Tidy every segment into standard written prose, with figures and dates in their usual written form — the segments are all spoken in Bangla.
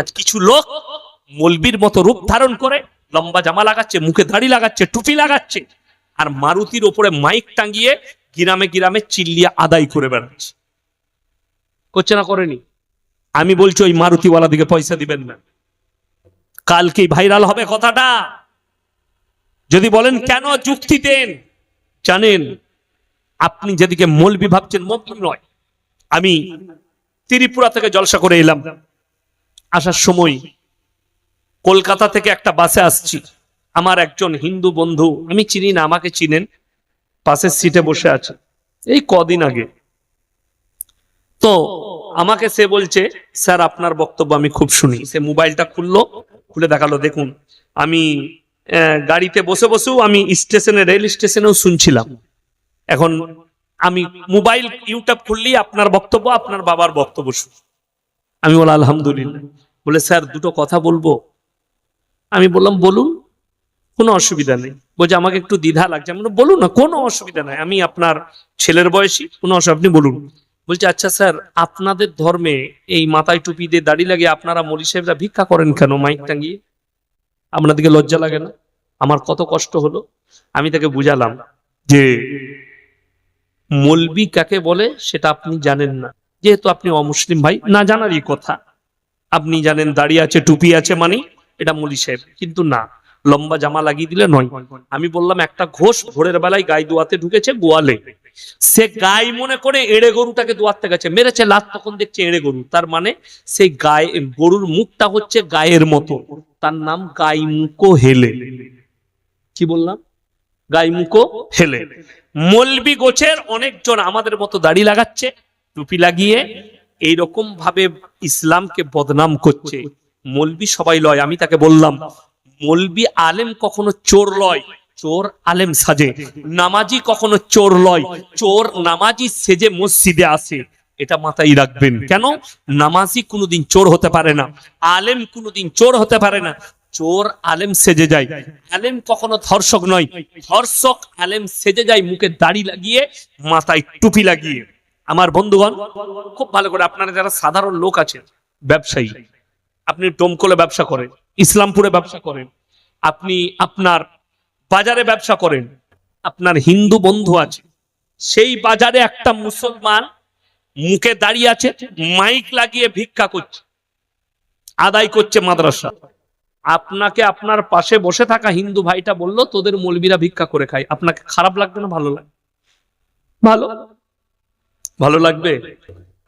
আজ কিছু লোক মৌলবীর মতো রূপ ধারণ করে লম্বা জামা লাগাচ্ছে, মুখে দাড়ি লাগাচ্ছে, টুপি লাগাচ্ছে, আর মারুতির ওপরে মাইক টাঙ্গিয়ে গ্রামে গ্রামে চিল্লিয়ে আদায় করে বেড়াচ্ছে। করছে না? করেনি? আমি বলছি ওই মারুতিওয়ালা দিকে পয়সা দিবেন না, কালকেই ভাইরাল হবে কথাটা। যদি বলেন কেন, যুক্তি দেন। জানেন, আপনি যেদিকে মৌলবি ভাবছেন, মৌলবি নয়। আমি ত্রিপুরা থেকে জলসা করে এলাম, আসার সময় কলকাতা থেকে একটা বাসে আসছি। আমার একজন হিন্দু বন্ধু, আমি চিনি না, আমাকে চিনেন, পাশের সিটে বসে আছে এই কদিন আগে। তো আমাকে সে বলছে, স্যার আপনার বক্তব্য আমি খুব শুনি। সে মোবাইলটা খুললো, খুলে দেখালো, দেখুন আমি গাড়িতে বসে বসেও আমি স্টেশনে, রেল স্টেশনেও শুনছিলাম। এখন আমি মোবাইল ইউটিউব খুললি আপনার বক্তব্য, আপনার বাবার বক্তব্য শুনি। আমি বললাম আলহামদুলিল্লাহ। বলে স্যার দুটো কথা বলবো। আমি বললাম বলুন, কোনো অসুবিধা নেই। বলছে আমাকে একটু দ্বিধা লাগছে। আমি বললাম বলুন না, কোনো অসুবিধা নাই, আমি আপনার ছেলের বয়সী, কোনো অসুবিধা, আপনি বলুন। বলছে আচ্ছা স্যার, আপনাদের ধর্মে এই মাথায় টুপি দিয়ে দাড়ি লাগিয়ে আপনারা মৌলী সাহেবরা ভিক্ষা করেন কেন মাইক টাঙ্গিয়ে? আপনাদেরকে লজ্জা লাগে না? আমার কত কষ্ট হলো। আমি তাকে বুঝালাম যে মৌলবি কাকে বলে সেটা আপনি জানেন না, যেহেতু আপনি অমুসলিম ভাই, না জানারই কথা। আপনি জানেন দাড়ি আছে, টুপি আছে, মানে এটা মৌলী সাহেব, কিন্তু না, লম্বা জামা লাগিয়ে দিলে নয়। আমি বললাম একটা ঘোষ ভোরের বেলায় গাই দোয়াতে ঢুকেছে গোয়ালে, সে গাই মনে করে এড়ে গরুটাকে দোয়াতে গেছে, মেরেছে লাত, তখন দেখছে এড়ে গরু, তার মানে সেই গায়ে গরুর মুখটা হচ্ছে গায়ের মতো, তার নাম গাইমুখো হেলে। কি বললাম? গাইমুখো হেলে। মৌলবি গোছের অনেকজন আমাদের মতো দাড়ি লাগাচ্ছে, টুপি লাগিয়ে এইরকম ভাবে ইসলামকে বদনাম করছে। মৌলবি সবাই লয়। আমি তাকে বললাম মৌলবি আলেম কখনো চোর লয়, চোর আলেম সাজে। নামাজি কখনো চোর লয়, চোর নামাজি সেজে মসজিদে আসে। এটা মাথায় রাখবেন। কেন? নামাজি কোনোদিন চোর হতে পারে না, আলেম কোনোদিন চোর হতে পারে না। চোর আলেম সেজে যায়, আলেম কখনো ধর্ষক নয়, ধর্ষক আলেম সেজে যায় মুখে দাড়ি লাগিয়ে, মাথায় টুপি লাগিয়ে। আমার বন্ধুগণ খুব ভালো করে, আপনারা যারা সাধারণ লোক আছেন, ব্যবসায়ী, আপনি ডোমকলে ব্যবসা করেন, ইসলামপুরে ব্যবসা করেন, আপনি আপনার বাজারে ব্যবসা করেন, আপনার হিন্দু বন্ধু আছে, সেই বাজারে একটা মুসলমান মুখে দাঁড়িয়ে আছে, মাইক লাগিয়ে ভিক্ষা করছে, আদায় করছে মাদ্রাসা। আপনাকে আপনার পাশে বসে থাকা হিন্দু ভাইটা বললো তোদের মৌলবীরা ভিক্ষা করে খায়, আপনাকে খারাপ লাগবে না ভালো লাগবে? ভালো ভালো লাগবে।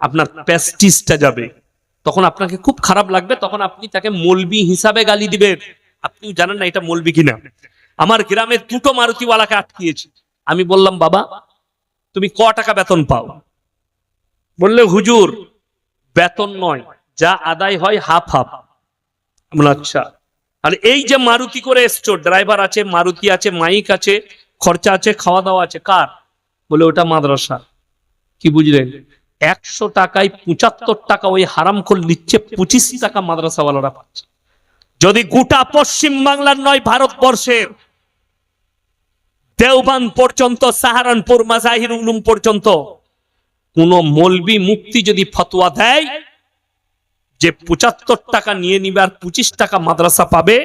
আপনার প্রেস্টিজটা যাবে, তখন আপনাকে খুব খারাপ লাগবে, তখন আপনি তাকে মৌলবি হিসাবে গালি দিবেন। আপনি জানেন না এটা মৌলবি কিনা। আমার গ্রামের দুটো মারুতিওয়ালাকে আটকিয়েছি। আমি বললাম বাবা তুমি ক টাকা বেতন পাও? বললে হুজুর বেতন নয়, যা আদায় হয় হাফ হাফ। আচ্ছা, আর এই যে মারুতি করে এসছো, ড্রাইভার আছে, মারুতি আছে, মাইক আছে, খরচা আছে, খাওয়া দাওয়া আছে, কার? বলে ওটা মাদ্রাসা। কি বুঝলেন? 100 টাকায় 75 টাকা ওই হারামখোর নিচ্ছে, 25 টাকা মাদ্রাসাওয়ালারা পাচ্ছে। যদি গোটা পশ্চিম বাংলার নয়, ভারতবর্ষের দেওবান পর্যন্ত, সাহারানপুর, মাজাহির উলুম পর্যন্ত কোন মৌলবি মুফতি যদি ফতোয়া দেয় যে 75 টাকা নিয়ে নিবে আর 25 টাকা মাদ্রাসা পাবে,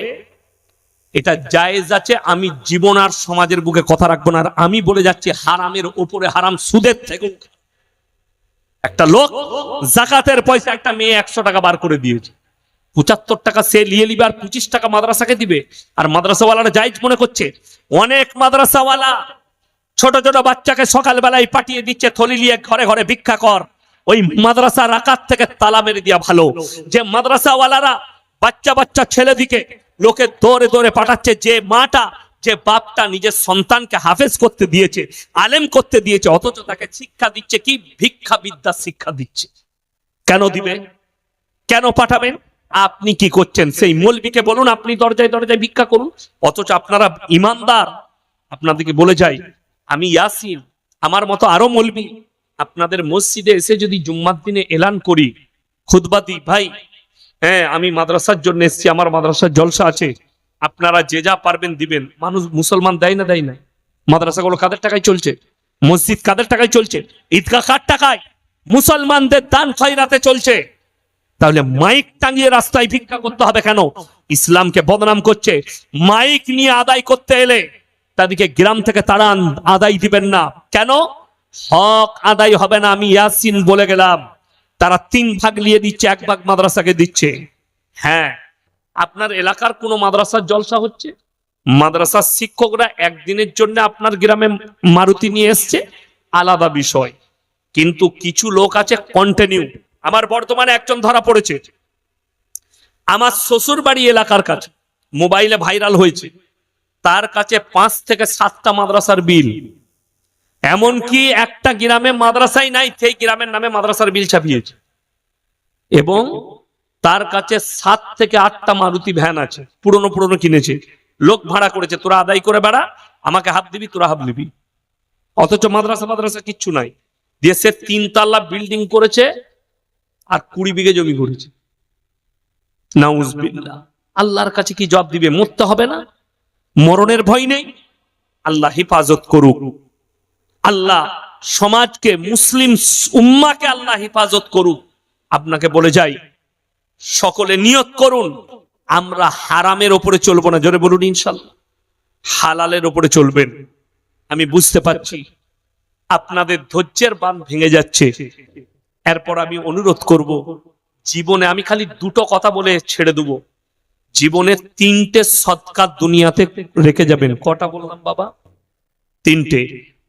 এটা জায়েজ আছে। আমি জীবন আর সমাজের বুকে কথা রাখবো না। আর আমি বলে যাচ্ছি হারামের উপরে হারাম, সুদের থেকে। একটা লোক জাকাতের পয়সা একটা মেয়ে 100 টাকা বার করে দিয়েছে, 75 টাকা সে নিয়ে নিবে আর 25 টাকা মাদ্রাসাকে দিবে। আর মাদ্রাসাওয়ালারা জায়েজ মনে করছে। অনেক মাদ্রাসাওয়ালা ছোট ছোট বাচ্চাকে সকালবেলায় পাঠিয়ে দিচ্ছে থলি নিয়ে ঘরে ঘরে ভিক্ষা কর। ওই মাদ্রাসা রাকাত থেকে তালা মেরে দেওয়া ভালো। যে মাদ্রাসাওয়ালারা বাচ্চা বাচ্চা ছেলেদিকে লোকে দৌড়ে দৌড়ে পাঠাচ্ছে, যে মাটা, যে বাপটা নিজের সন্তানকে হাফেজ করতে দিয়েছে, আলেম করতে দিয়েছে, অথচ তাকে শিক্ষা দিচ্ছে কি? ভিক্ষা বিদ্যা শিক্ষা দিচ্ছে। কেন দিবে? কেন পাঠাবেন? আপনি কি করছেন? সেই মৌলবীকে বলুন আপনি দরজায় দরজায় ভিক্ষা করুন। অথচ আপনারা ইমানদার। আপনাদেরকে বলে যাই, আমি ইয়াসিন, আমার মতো আরো মৌলবী আপনাদের মসজিদে এসে যদি জুম্মার দিনে এলান করি, খুতবা দিই, ভাই হ্যাঁ আমি মাদ্রাসার জন্য এসেছি, আমার মাদ্রাসার জলসা আছে, আপনারা যে যা পারবেন দিবেন। মানুষ, মুসলমান দেয় না? দেয় না? মাদ্রাসাগুলো কাদের টাকায় চলছে? মসজিদ কাদের টাকায় চলছে? ঈদগাহ কার টাকায়? মুসলমানদের দান খয়রাতে চলছে। তাহলে মাইক টাঙিয়ে রাস্তায় ভিক্ষা করতে হবে কেন? ইসলামকে বদনাম করছে। মাইক নিয়ে আদায় করতে এলে তাদেরকে গ্রাম থেকে তাড়ান, আদায় দিবেন না কেন? হক আদায় হবে না। আমি ইয়াসিন বলে গেলাম, তারা 3 ভাগ নিয়ে দিচ্ছে, 1 ভাগ মাদ্রাসাকে দিচ্ছে। হ্যাঁ, আপনার এলাকার কোন মাদ্রাসার জলসা হচ্ছে, মাদ্রাসার শিক্ষকরা একদিনের জন্য আপনার গ্রামে মারুতি নিয়ে এসছে, আলাদা বিষয়। কিন্তু কিছু লোক আছে কন্টিনিউ। আমার বর্তমানে একজন ধরা পড়েছে আমার শ্বশুর বাড়ি এলাকার কাছে, মোবাইলে ভাইরাল হয়েছে, তার কাছে 5 থেকে 7টা মাদ্রাসার বিল। এমনকি একটা গ্রামে মাদ্রাসাই নাই, সেই গ্রামের নামে মাদ্রাসার বিল ছাপিয়েছে। এবং তার কাছে 7 থেকে 8টা মারুতি ভ্যান আছে, পুরনো পুরনো কিনেছে, লোক ভাড়া করেছে, তোরা আদায় করে বেড়া, আমাকে হাত দিবি, তোরা হাত দিবি। অথচ মাদ্রাসা কিচ্ছু নাই। দিয়ে সে 3 তলা বিল্ডিং করেছে আর 20 বিঘে জমি করেছে। নাউজুবিল্লাহ। আল্লাহর কাছে কি জবাব দিবে? মরতে হবে না? মরণের ভয় নেই? আল্লাহ হেফাজত করুক। আল্লাহ সমাজকে, মুসলিম উম্মাকে আল্লাহ হেফাজত করুক। আপনাকে বলে যাই, সকলে নিয়ত করুন আমরা হারামের ওপরে চলবো না। জোরে বলুন ইনশাআল্লাহ। হালালের ওপরে চলবেন। আমি বুঝতে পারছি আপনাদের ধৈর্যের বাঁধ ভেঙে যাচ্ছে। এরপর আমি অনুরোধ করব, জীবনে আমি খালি 2টো কথা বলে ছেড়ে দেব। জীবনে 3টে সদকা দুনিয়াতে রেখে যাবেন। কটা বললাম বাবা? 3টে।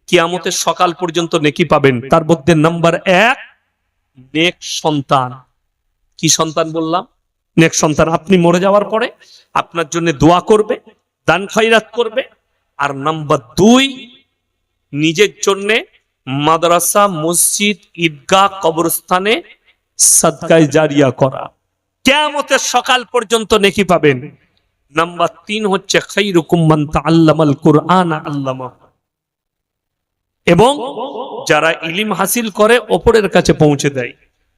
কিয়ামতের সকাল পর্যন্ত নেকি পাবেন। তার মধ্যে নাম্বার 1, নেক সন্তান। কি সন্তান বললাম? নেক সন্তান। আপনি মরে যাওয়ার পরে আপনার জন্য দোয়া করবে, দান খয়রাত করবে। আর নাম্বার 2, নিজের জন্য মাদ্রাসা, মসজিদ, ঈদগাহ, কবরস্থানে সাদকায়ে জারিয়া করা। কিয়ামতের সকাল পর্যন্ত নেকি পাবেন। নাম্বার 3 হচ্ছে খায়রুকুম মান তাআল্লামাল কুরআন আল্লামাহু। এবং যারা ইলম হাসিল করে অপরের কাছে পৌঁছে দেয়।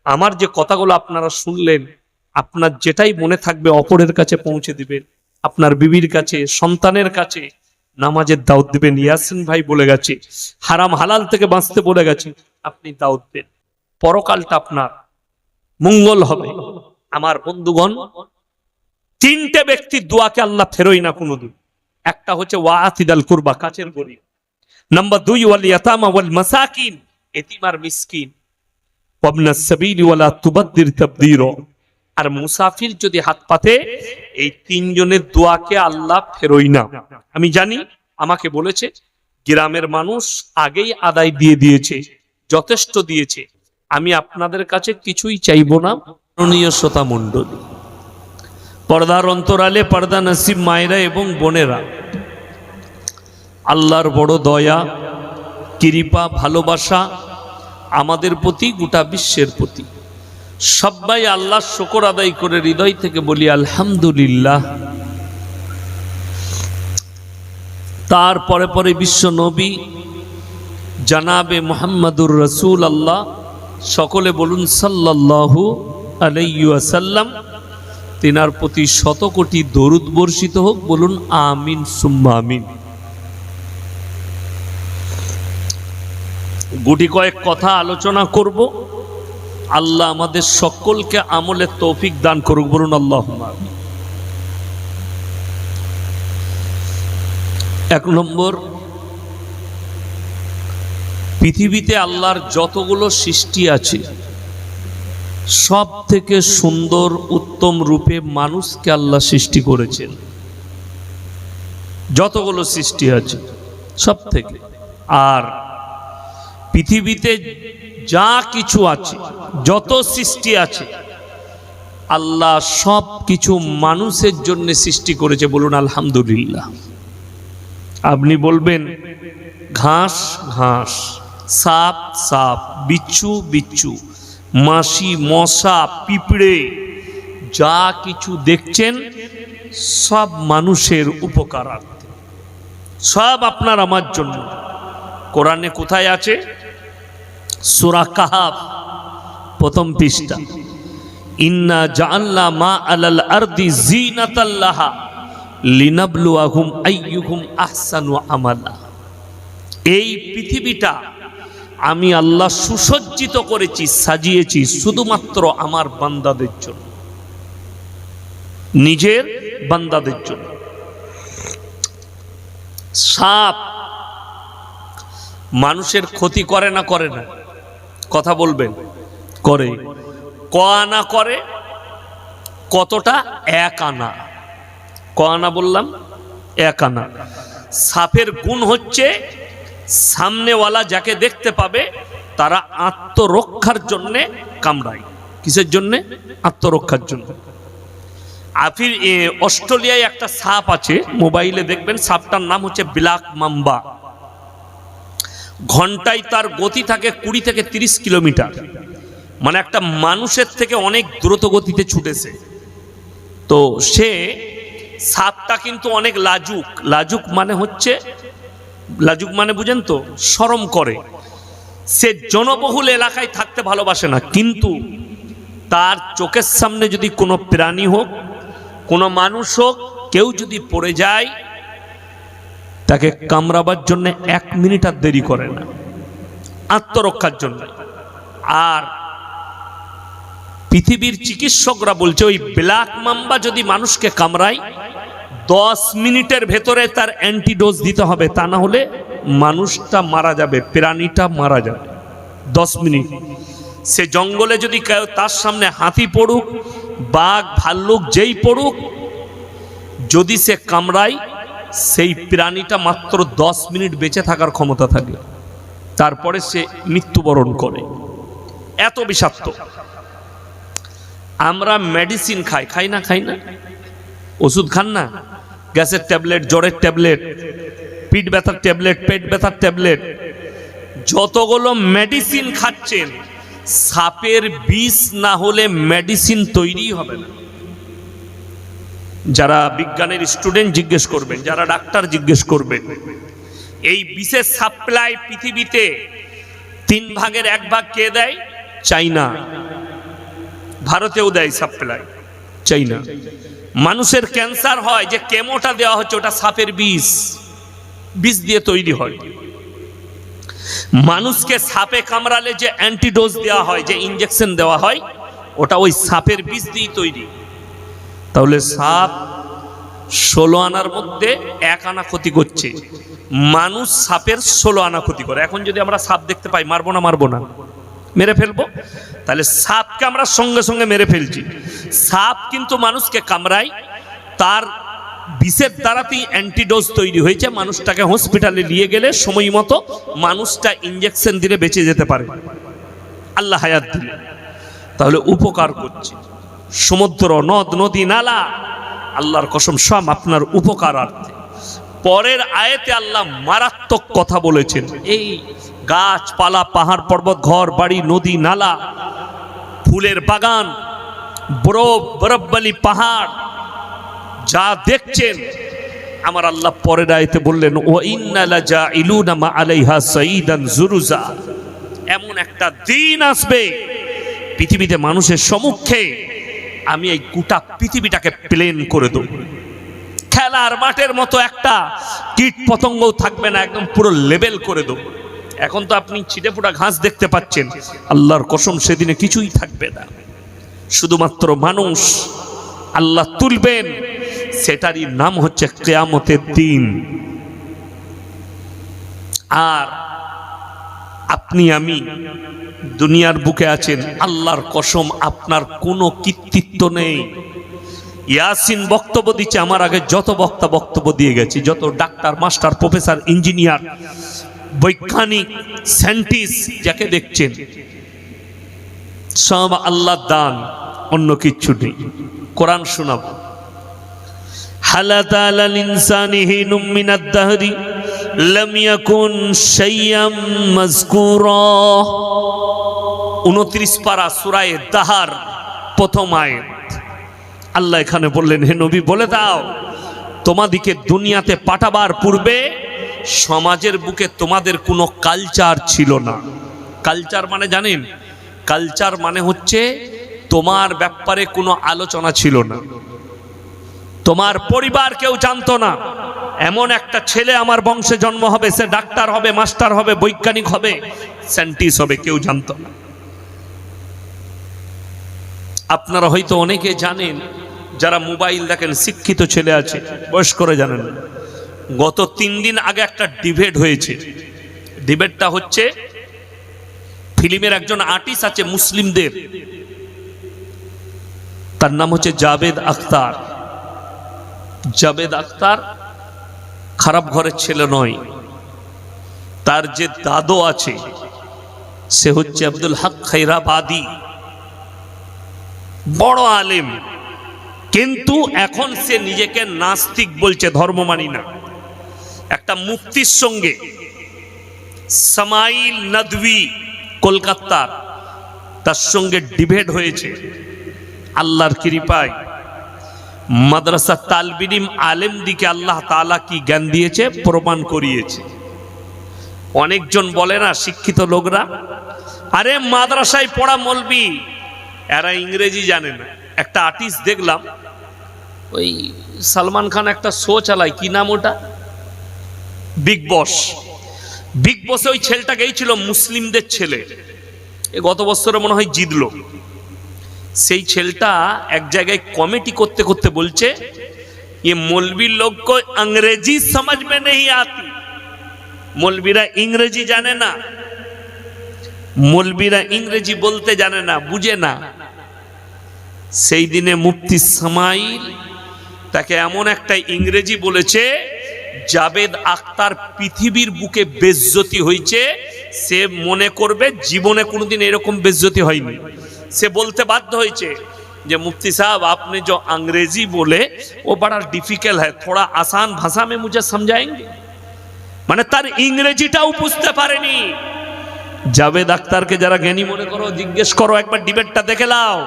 আমার যে কথাগুলো আপনারা শুনলেন, আপনার যেটাই মনে থাকবে অপরের কাছে পৌঁছে দিবেন। আপনার বিবির কাছে, সন্তানের কাছে নামাজের দাওয়াত দিবেন। ইয়াসিন ভাই বলে গেছে, হারাম হালাল থেকে বাঁচতে বলে গেছে, আপনি দাওয়াত দেন। পরকালটা আপনার মঙ্গল হবে। আমার বন্ধুগণ, 3টে ব্যক্তির দোয়াকে আল্লাহ ফেরোয় না কোনোদিন। একটা হচ্ছে ওয়াতিদাল কুরবা, কাছের গরীব। নাম্বার 2, ওয়াল ইয়াতামা ওয়াল মাসাকিন, এতিম আর মিসকিন। ওয়াবনাস সাবিলি ওয়ালা তুবাদদির তাবদীরা। আর মুসাফির যদি হাত পাতে, এই 3 জনের দোয়াকে আল্লাহ ফেরোয় না। আমি জানি, আমাকে বলেছে গ্রামের মানুষ আগেই আদায় দিয়ে দিয়েছে, যথেষ্ট দিয়েছে। আমি আপনাদের কাছে কিছুই চাইবো না। মাননীয় শ্রোতা মণ্ডলী, পর্দার অন্তরালে পর্দা নসিব মায়েরা এবং বোনেরা, আল্লাহর বড় দয়া, কৃপা, ভালোবাসা আমাদের প্রতি, গোটা বিশ্বের প্রতি। সবাই আল্লাহর শুকর আদায় করে হৃদয় থেকে বলি আলহামদুলিল্লাহ। তারপরে পরে বিশ্ব নবী জানাবে মুহাম্মাদুর রাসূলুল্লাহ, সকলে বলুন সাল্লাল্লাহু আলাইহি ওয়াসাল্লাম। তিনার প্রতি 100 কোটি দরুদ বর্ষিত হোক। বলুন আমিন সুম্মা আমিন। গুটি কয়েক কথা আলোচনা করব। আল্লাহ আমাদের সকলকে আমলের তৌফিক দান করুক। বলুন আল্লাহুম্মা আমিন। 1 নম্বর, পৃথিবীতে আল্লাহর যতগুলো সৃষ্টি আছে, সব থেকে সুন্দর উত্তম রূপে মানুষকে আল্লাহ সৃষ্টি করেছেন। যতগুলো সৃষ্টি আছে সব থেকে। আর পৃথিবীতে যা কিছু আছে, যত সৃষ্টি আছে, আল্লাহ সব কিছু মানুষের জন্য সৃষ্টি করেছে। বলুন আলহামদুলিল্লাহ। আপনি বলবেন ঘাস ঘাস, সাপ সাপ, বিচ্ছু বিচ্ছু, মাছি, মশা, পিঁপড়ে, যা কিছু দেখছেন সব মানুষের উপকারার্থে, সব আপনার আমার জন্য। কোরআনে কোথায় আছে? সূরা কাহাফ 1ম পৃষ্ঠা। ইন্না জাআলনা মা আলাল আরদি যিনাতাল লাহা লিনাবলুয়াহুম আইয়ুহুম আহসানু আমালা। এই পৃথিবীটা আমি আল্লাহ সুসজ্জিত করেছি, সাজিয়েছি শুধুমাত্র আমার বান্দাদের জন্য, নিজের বান্দাদের জন্য। সাপ মানুষের ক্ষতি করে না করে না? কথা বলবেন। করে। ক আনা করে? কতটা? 1 আনা। ক আনা বললাম? 1 আনা। সাপের গুণ হচ্ছে সামনেওয়ালা যাকে দেখতে পাবে তারা আত্মরক্ষার জন্য কামড়ায়। কিসের জন্য? আত্মরক্ষার জন্য। আফির অস্ট্রেলিয়ায় একটা সাপ আছে, মোবাইলে দেখবেন, সাপটার নাম হচ্ছে ব্ল্যাক মাম্বা। ঘন্টায় তার গতি থাকে 20 থেকে 30 কিলোমিটার, মানে একটা মানুষের থেকে অনেক দ্রুত গতিতে ছুটেছে। তো সে সাপটা কিন্তু অনেক লাজুক। লাজুক মানে হচ্ছে, লাজুক মানে বুঝেন তো, শরম করে। সে জনবহুল এলাকায় থাকতে ভালোবাসে না, কিন্তু তার চোখের সামনে যদি কোনো প্রাণী হোক, কোনো মানুষ হোক, কেউ যদি পড়ে যায় তাকে কামড়াবার জন্য 1 মিনিট আর দেরি করে না, আত্মরক্ষার জন্য। আর পৃথিবীর চিকিৎসকরা বলছে ওই ব্ল্যাক মাম্বা যদি মানুষকে কামড়ায় 10 মিনিটের ভেতরে তার অ্যান্টিডোজ দিতে হবে, তা না হলে মানুষটা মারা যাবে, প্রাণীটা মারা যাবে। 10 মিনিট। সে জঙ্গলে যদি কেউ তার সামনে হাতি পড়ুক, বাঘ ভাল্লুক যেই পড়ুক, যদি সে কামড়ায় সেই প্রাণীটা মাত্র 10 মিনিট বেঁচে থাকার ক্ষমতা থাকে, তারপরে সে মৃত্যুবরণ করে। এত বিষাক্ত। আমরা মেডিসিন খাই, খাই না? খাই না? ওষুধ খান না? গ্যাসের ট্যাবলেট, জ্বরের ট্যাবলেট, পিঠ ব্যথার ট্যাবলেট, পেট ব্যথার ট্যাবলেট, যতগুলো মেডিসিন খাচ্ছেন, সাপের বিষ না হলে মেডিসিন তৈরি হবে না। যারা বিজ্ঞানের স্টুডেন্ট জিজ্ঞেস করবেন, যারা ডাক্তার জিজ্ঞেস করবেন, এই বিষের সাপ্লাই পৃথিবীতে 3 ভাগের 1 ভাগ কে দেয়? চাইনা। ভারতেও দেয় সাপ্লাই, চাইনা। মানুষের ক্যান্সার হয়, যে কেমোটা দেওয়া হচ্ছে ওটা সাপের বিষ, বিষ দিয়ে তৈরি হয়। মানুষকে সাপে কামড়ালে যে অ্যান্টিডোজ দেওয়া হয়, যে ইনজেকশন দেওয়া হয়, ওটা ওই সাপের বিষ দিয়ে তৈরি। তাহলে সাপ 16 আনার মধ্যে 1 আনা ক্ষতি করছে, মানুষ সাপের 16 আনা ক্ষতি করে। এখন যদি আমরা সাপ দেখতে পাই, মারবো না? মারবো না? মেরে ফেলবো। তাহলে সাপকে আমরা সঙ্গে সঙ্গে মেরে ফেলছি। সাপ কিন্তু মানুষকে কামড়ায়, তার বিষের দ্বারাতেই অ্যান্টিডোজ তৈরি হয়েছে। মানুষটাকে হসপিটালে নিয়ে গেলে সময় মতো মানুষটা ইনজেকশন দিলে বেঁচে যেতে পারে, আল্লাহ হায়াত দিলে। তাহলে উপকার করছে। সমুদ্র, নদ নদী, নালা, আল্লাহর কসম সব আপনার উপকারার্থে। পরের আয়াতে আল্লাহ মারাত্মক কথা বলেছেন। এই গাছপালা, পাহাড় পর্বত, ঘর বাড়ি, নদী নালা, ফুলের বাগান, বরফবালি পাহাড় যা দেখছেন, আমার আল্লাহ পরের আয়াতে বললেন, ও ইন্না লাজাইলুনা মা আলাইহা সাইদান জুরুজা। এমন একটা দিন আসবে পৃথিবীতে মানুষের সম্মুখে আমি এই গোটা পৃথিবীটাকে প্লেন করে দেব। খেলার মাঠের মতো একটা কীট পতঙ্গ থাকবে না, একদম পুরো লেভেল করে দেব। এখন তো আপনি ছিটেফোঁটা ঘাস দেখতে পাচ্ছেন, আল্লাহর কসম সেদিনে কিছুই থাকবে না, শুধুমাত্র মানুষ আল্লাহ তুলবেন। সেটারই নাম হচ্ছে কিয়ামতের দিন। আর আপনি আমি দুনিয়ার বুকে আছেন, আল্লাহর কসম আপনার কোনো কৃতিত্ব নেই। ইয়াসিন বক্তব্য দিচ্ছে, আমার আগে যত বক্তা বক্তব্য দিয়ে গেছে, যত ডাক্তার, মাস্টার, প্রফেসর, ইঞ্জিনিয়ার, বৈজ্ঞানিক, সায়েন্টিস্ট যাকে দেখছেন, সব আল্লাহর দান, অন্য কিচ্ছু নেই। কোরআন শোনাবো। হালাত আলাল ইনসানি হিনুম মিনাদ দাহরি লাম ইয়াকুন শাইয়াম মাযকুরা। 29 পারা সূরা দাহর, প্রথম আয়াত। আল্লাহ এখানে বললেন, হে নবী বলে দাও, তোমাদিকে দুনিয়াতে পাঠাবার পূর্বে সমাজের বুকে তোমাদের কোনো কালচার ছিল না। কালচার মানে জানেন? কালচার মানে হচ্ছে তোমার ব্যাপারে কোনো আলোচনা ছিল না, তোমার পরিবার কেউ জানতো না। এমন একটা ছেলে আমার বংশে জন্ম হবে, সে ডাক্তার হবে, মাস্টার হবে, বৈজ্ঞানিক হবে, সায়েন্টিস্ট হবে, কেউ জানতো না। আপনারা হয়তো অনেকে জানেন, যারা মোবাইল দেখেন, শিক্ষিত ছেলে আছে, বয়স্করা জানেন। গত 3 দিন আগে একটা ডিবেট হয়েছে। ডিবেটটা হচ্ছে, ফিল্মের একজন আর্টিস্ট আছে মুসলিমদের, তার নাম হচ্ছে জাভেদ আখতার। জাভেদ আখতার খারাপ ঘরের ছেলে নয়, তার যে দাদু আছে সে হচ্ছে আব্দুল হক খৈরাবাদী, বড় আলেম, কিন্তু এখন সে নিজেকে নাস্তিক বলছে, ধর্ম মানি না। একটা মুফতির সঙ্গে, সামাইল নদভী কলকাতার, তার সঙ্গে ডিবেট হয়েছে। আল্লাহর কৃপায় মাদ্রাসা তালবিলিম আলেম দিকে আল্লাহ তাআলা কি জ্ঞান দিয়েছে প্রমাণ করিয়েছে। অনেকজন বলে না শিক্ষিত লোকরা, আরে মাদ্রাসায় পড়া মৌলবি, এরা ইংরেজি জানে না। একটা আর্টিস্ট দেখলাম, ওই সালমান খান একটা শো চালায়, কি নাম ওটা, বিগ বস। বিগ বসে ওই ছেলেটা গেছিল, মুসলিমদের ছেলে, গত বছরে মনে হয় জিতলো। সেই ছেলেটা এক জায়গায় কমেডি করতে করতে বলছে, ये मौलवी लोग को अंग्रेजी समझ में नहीं आती, मौलवीरा इंग्रेजी जाने ना, मौलवीरा इंग्रेजी बोलते जाने ना, बुझे ना। সেই দিনে মুফতি সামাইল তাকে এমন একটা ইংরেজি বলেছে, জাভেদ আখতার পৃথিবীর বুকে বেজ্জতি হয়েছে, সে মনে করবে জীবনে কোনোদিন এরকম বেজ্জতি হয়নি। से बोलते बाध्य হয়েছে যে मुफ्ती साहब आपने जो अंग्रेजी बोले वो बड़ा डिफिकल्ट है, थोड़ा आसान भाषा में मुझे समझाएंगे। মানে তার ইংরেজিটাও বুঝতে পারেনি। জাভেদ আখতারকে যারা জ্ঞানী মনে করো, জিজ্ঞেস করো, একবার ডিবেটটা দেখে নাও।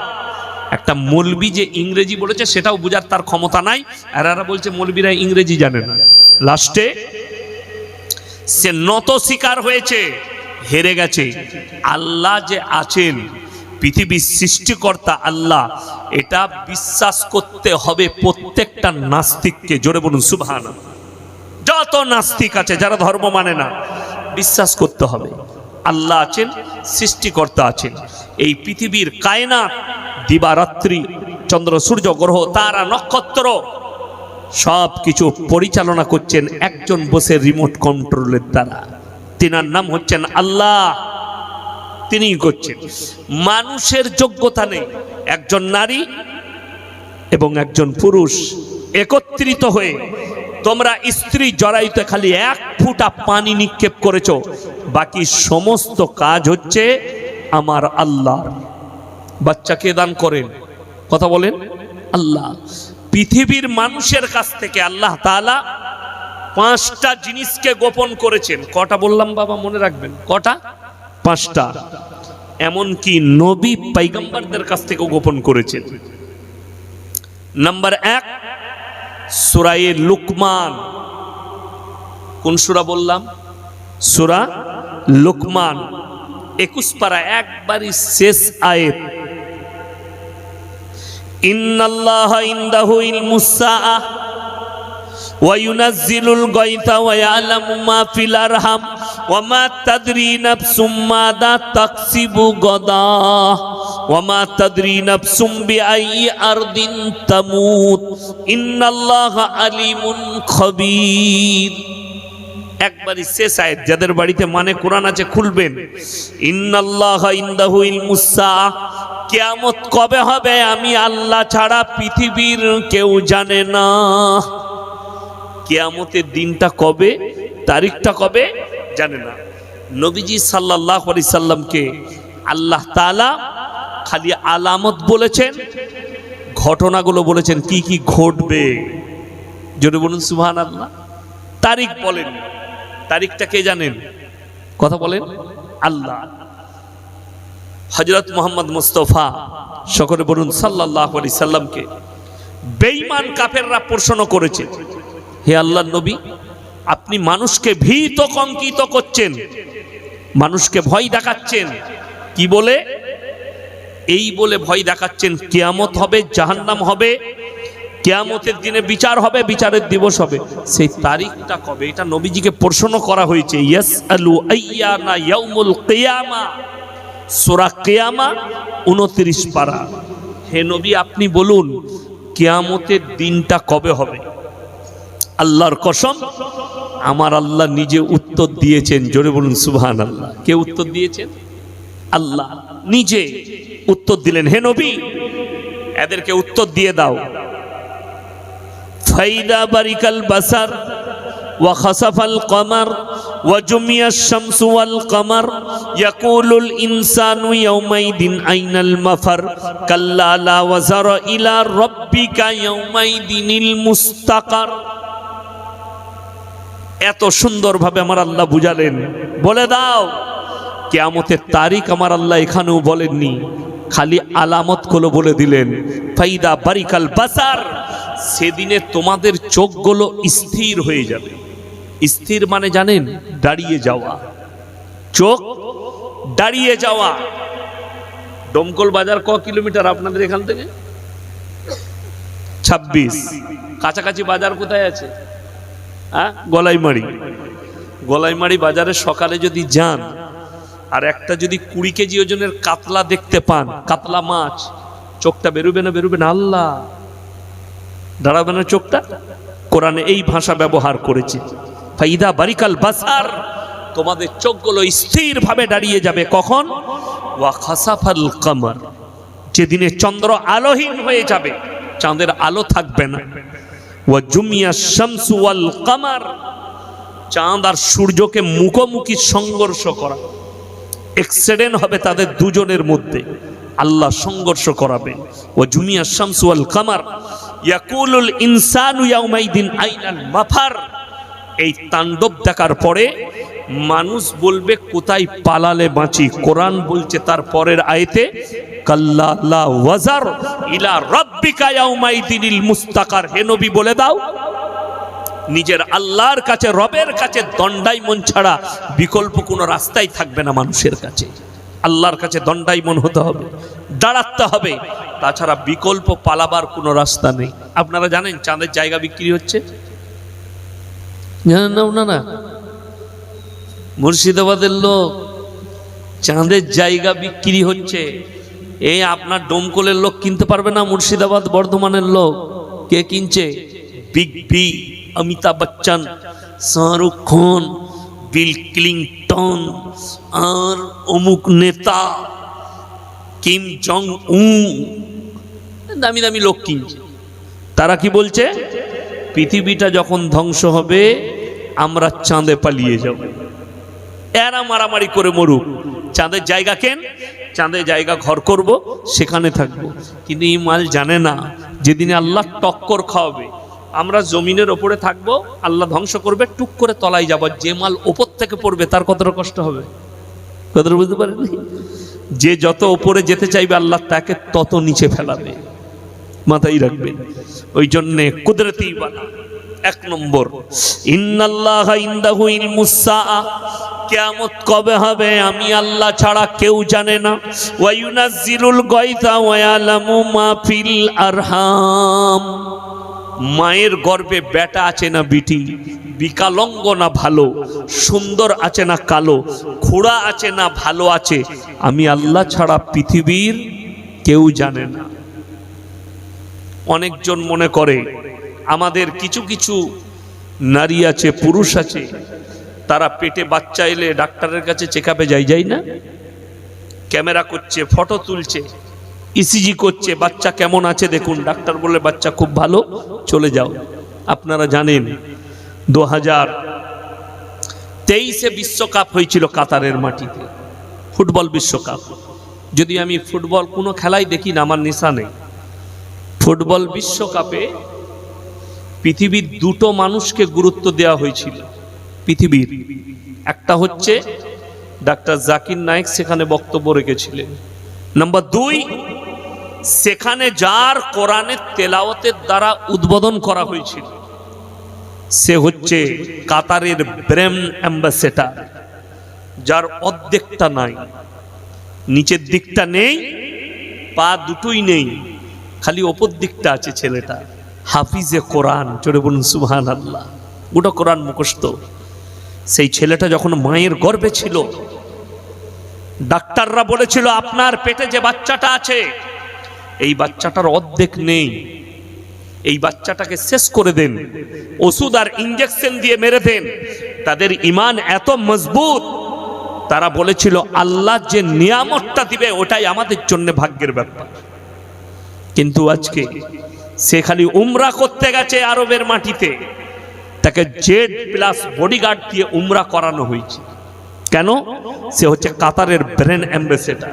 একটা মৌলবি যে ইংরেজি বলেছে সেটাও বুঝার তার ক্ষমতা নাই, আর এরা বলছে মৌলবিরা ইংরেজি জানে না। লাস্টে সে নত শিকার হয়েছে, হেরে গেছে। আল্লাহ যে আছেন, পৃথিবীর সৃষ্টিকর্তা আল্লাহ, এটা বিশ্বাস করতে হবে প্রত্যেকটা নাস্তিককে। জোরে বলুন সুবহানাল্লাহ। যত নাস্তিক আছে যারা ধর্ম মানে না, বিশ্বাস করতে হবে আল্লাহ আছেন, সৃষ্টিকর্তা আছেন। এই পৃথিবীর কায়নাত, দিবারাত্রি, চন্দ্র সূর্য গ্রহ তারা নক্ষত্র সব কিছু পরিচালনা করছেন একজন বসে রিমোট কন্ট্রোলের দ্বারা। তিনার নাম হচ্ছেন আল্লাহ, তিনি করছেন। মানুষের যোগ্যতা নেই, একজন নারী এবং একজন পুরুষ একত্রিত হয়ে তোমরা স্ত্রী জরায়ুতে খালি 1 ফুটা পানি নিক্ষেপ করেছো, বাকি সমস্ত কাজ হচ্ছে আমার আল্লাহ। বাচ্চা কে দান করেন, কথা বলেন, আল্লাহ। পৃথিবীর মানুষের কাছ থেকে আল্লাহ তাআলা 5টা জিনিসকে গোপন করেছেন। কটা বললাম বাবা, মনে রাখবেন, কটা? 5টা। এমনকি নবী পয়গম্বরদের কাছ থেকেও গোপন করেছেন। নাম্বার 1, সূরা লুকমান। কোন সূরা বললাম? সূরা লুকমান 21 পারা, একবারই শেষ আয়াত। ইন্নাল্লাহা ইনদাহু ইলমুস সাআহ ওয়া ইউনাজ্জিলুল গায়থা ওয়া ইয়ালামু মা ফিল আরহাম ওয়া মা তাদরি নাফসুম মাযা তাকসিবু গাদা ওয়া মা তাদরি নাফসুম বিআইয়ি আরদিন তামুত ইন্নাল্লাহা আলিমুন খবীর। একবারই শেষ আয়াত। যাদের বাড়িতে মানে কোরআন আছে খুলবেন। ইন্নাল্লাহা ইনদাহু ইলমুস সাআহ, কিয়ামত কবে হবে আমি আল্লাহ ছাড়া পৃথিবীর কেউ জানে না। কিয়ামতের দিনটা কবে, তারিখটা কবে জানে না। নবীজি সাল্লাল্লাহু আলাইহি সাল্লামকে আল্লাহ তাআলা খালি আলামত বলেছেন, ঘটনাগুলো বলেছেন কি কি ঘটবে। জোরে বলুন সুবহানাল্লাহ। তারিখ বলেন, তারিখটা কে জানেন? কথা বলেন, আল্লাহ। হযরত মুহাম্মদ মুস্তাফা, সকলে বলুন সাল্লাল্লাহু আলাইহি সাল্লামকে বেঈমান কাফেররা প্রশ্ন করেছে, হে আল্লাহর নবী, আপনি মানুষকে ভীত কঙ্কিত করছেন, মানুষকে ভয় দেখাচ্ছেন, কি বলে? এই বলে ভয় দেখাচ্ছেন কিয়ামত হবে, জাহান্নাম হবে, কিয়ামতের দিনে বিচার হবে, বিচারের দিবস হবে। সেই তারিখটা কবে, এটা নবীজিকে প্রশ্ন করা হয়েছে। ইয়াসআলু আইয়ানা ইয়াউমুল কিয়ামা, সূরা কিয়ামা 29 পারা। হে নবী, আপনি বলুন কিয়ামতের দিনটা কবে হবে? আল্লাহর কসম, আমার আল্লাহ নিজে উত্তর দিয়েছেন। জোরে বলুন সুবহানাল্লাহ। কে উত্তর দিয়েছেন? আল্লাহ নিজে উত্তর দিলেন। হে নবী, এদেরকে উত্তর দিয়ে দাও। ফাইদা বারিকাল বাসার ওয়া খাসাফাল কমার ওয়া জুমিয়াশ শামসু ওয়াল কমার ইয়াকুলুল ইনসানু ইয়াউমাইদিন আইনাল মাফার কাল্লা লা ওয়াজারা ইলা রাব্বিকা ইয়াউমাইদিনিল মুস্তাকার। এত সুন্দরভাবে আমার আল্লাহ বুঝালেন। বলে দাও কিয়ামতের তারিখ আমার আল্লাহ এখানেও বলেননি, খালি আলামত গুলো বলে দিলেন। ফাইদা বারিকাল বাসার, সেদিনে তোমাদের চোখগুলো স্থির হয়ে যাবে। স্থির মানে জানেন? দাঁড়িয়ে যাওয়া। চোখ দাঁড়িয়ে যাওয়া। ডোমকল বাজার ক কিলোমিটার আপনাদের এখান থেকে? 26। কাছাকাছি বাজার কোথায় আছে? গলাইমারি। গলাইমারি বাজারে সকালে যদি যান আর একটা যদি 20 কেজি ওজনের কাতলা দেখতে পান, কাতলা মাছ, চোখটা বেরোবে না? বেরোবে না? আল্লাহ, দাঁড়াবে না চোখটা? কোরআনে এই ভাষা ব্যবহার করেছে। ফাইদা বারিকাল বাসার, তোমাদের চোখগুলো স্থির ভাবে দাঁড়িয়ে যাবে। কখন? ওয়া খাসাফাল কমার, যেদিনে চন্দ্র আলোহীন হয়ে যাবে, চাঁদের আলো থাকবে না। ওয়া জুমিয়াশ শামসু ওয়াল কমার, চাঁদ আর সূর্যকে মুখোমুখি সংঘর্ষ করা, অ্যাক্সিডেন্ট হবে তাদের দুজনের মধ্যে, আল্লাহ সংঘর্ষ করাবেন। ওয়া জুমিয়াশ শামসু ওয়াল কমার ইয়াকুলুল ইনসানু ইয়াউমাইদিন আইনাল মাফার। এই তাণ্ডব দেখার পরে মানুষ বলবে কোথায় পালালে বাঁচি। কোরআন বলছে তার পরের আয়াতে, কাল্লা লা ওয়াজার ইলা রাব্বিকা ইয়াউমাইদিনিল মুস্তাকার। হে নবী, বলে দাও নিজের আল্লাহর কাছে, রবের কাছে দণ্ডায়মন ছাড়া বিকল্প কোনো রাস্তাই থাকবে না মানুষের কাছে। আল্লাহর কাছে দণ্ডায়মন হতে হবে, দাঁড়াতে হবে, তাছাড়া বিকল্প পালাবার কোনো রাস্তা নেই। আপনারা জানেন চাঁদের জায়গা বিক্রি হচ্ছে? জানেন না? না, মুর্শিদাবাদের লোক, চাঁদের জায়গা বিক্রি হচ্ছে। এই আপনার ডোমকলের লোক কিনতে পারবে না, মুর্শিদাবাদ বর্ধমানের লোক। কে কিনছে? বিগ বি, অমিতাভ বচ্চন, শাহরুখ খান, বিল ক্লিংটন আর অমুক নেতা কিম জং উন, দামি দামি লোক কিনছে। তারা কি বলছে? পৃথিবীটা যখন ধ্বংস হবে আমরা চাঁদে পালিয়ে যাব। এরা মারামারি করে মরুক, চাঁদের জায়গা কেন, চাঁদের জায়গা ঘর করব, সেখানে থাকবো। কিন্তু এই মাল জানে না যেদিনে আল্লাহ টক্কর খাওয়াবে, আমরা জমিনের ওপরে থাকবো, আল্লাহ ধ্বংস করবে, টুক করে তলায় যাব। যে মাল ওপর থেকে পড়বে তার কতটা কষ্ট হবে, কতটা বুঝতে পারেন? যে যত ওপরে যেতে চাইবে আল্লাহ তাকে তত নিচে ফেলাবে, মাথায় রাখবেন। ওই জন্যে কুদরতি বানা 1 নম্বর, ইন্নাল্লাহা ইনদাহু ইলমুস সাআ, কিয়ামত কবে হবে আমি আল্লাহ ছাড়া কেউ জানে না। ওয়া ইউনাজ্জিলুল গায়থা ওয়া ইয়ালামু মা ফিল আরহাম, মায়ের গর্ভে বেটা আছে না বিটি, বিকালঙ্গ না ভালো, সুন্দর আছে না কালো, খোড়া আছে না ভালো আছে, আমি আল্লাহ ছাড়া পৃথিবীর কেউ জানে না। অনেকজন মনে করে আমাদের কিছু কিছু নারী আছে, পুরুষ আছে, তারা পেটে বাচ্চা এলে ডাক্তারের কাছে চেকআপে যাই না, ক্যামেরা করছে, ফটো তুলছে, ইসিজি করছে, বাচ্চা কেমন আছে দেখুন, ডাক্তার বলে বাচ্চা খুব ভালো, চলে যাও। আপনারা জানেন 2023-এ বিশ্বকাপ হয়েছিল কাতারের মাটিতে, ফুটবল বিশ্বকাপ। যদি আমি ফুটবল কোনো খেলাই দেখি না, আমার নেশা নেই। ফুটবল বিশ্বকাপে পৃথিবীর 2টো মানুষকে গুরুত্ব দেওয়া হয়েছিল পৃথিবীর। একটা হচ্ছে ডাক্তার জাকির নায়েক, সেখানে বক্তব্য রেখেছিলেন। নাম্বার 2, সেখানে যার কোরআনের তেলাওয়াতের দ্বারা উদ্বোধন করা হয়েছিল সে হচ্ছে কাতারের ব্রেম অ্যাম্বাসেডর, যার অর্ধেকটা নাই, নিচের দিকটা নেই, পা দুটোই নেই, খালি ওপর দিকটা আছে ছেলেটা। হাফিজে কোরআন, জোরে বলুন সুবহানাল্লাহ, গোটা কোরআন মুখস্থ। সেই ছেলেটা যখন মায়ের গর্ভে ছিল, ডাক্তাররা বলেছিল আপনার পেটে যে বাচ্চাটা আছে এই বাচ্চাটার অর্ধেক নেই, এই বাচ্চাটাকে শেষ করে দেন, ওষুধ আর ইঞ্জেকশন দিয়ে মেরে দেন। তাদের ঈমান এত মজবুত, তারা বলেছিল আল্লাহ যে নিয়ামতটা দিবে ওটাই আমাদের জন্য ভাগ্যের ব্যাপার। কিন্তু আজকে সে খালি উমরা করতে গেছে আরবের মাটিতে, তাকে জেড প্লাস বডিগার্ড দিয়ে উমরা করানো হয়েছে। কেন? সে হচ্ছে কাতারের ব্রেন অ্যাম্বাসেডর।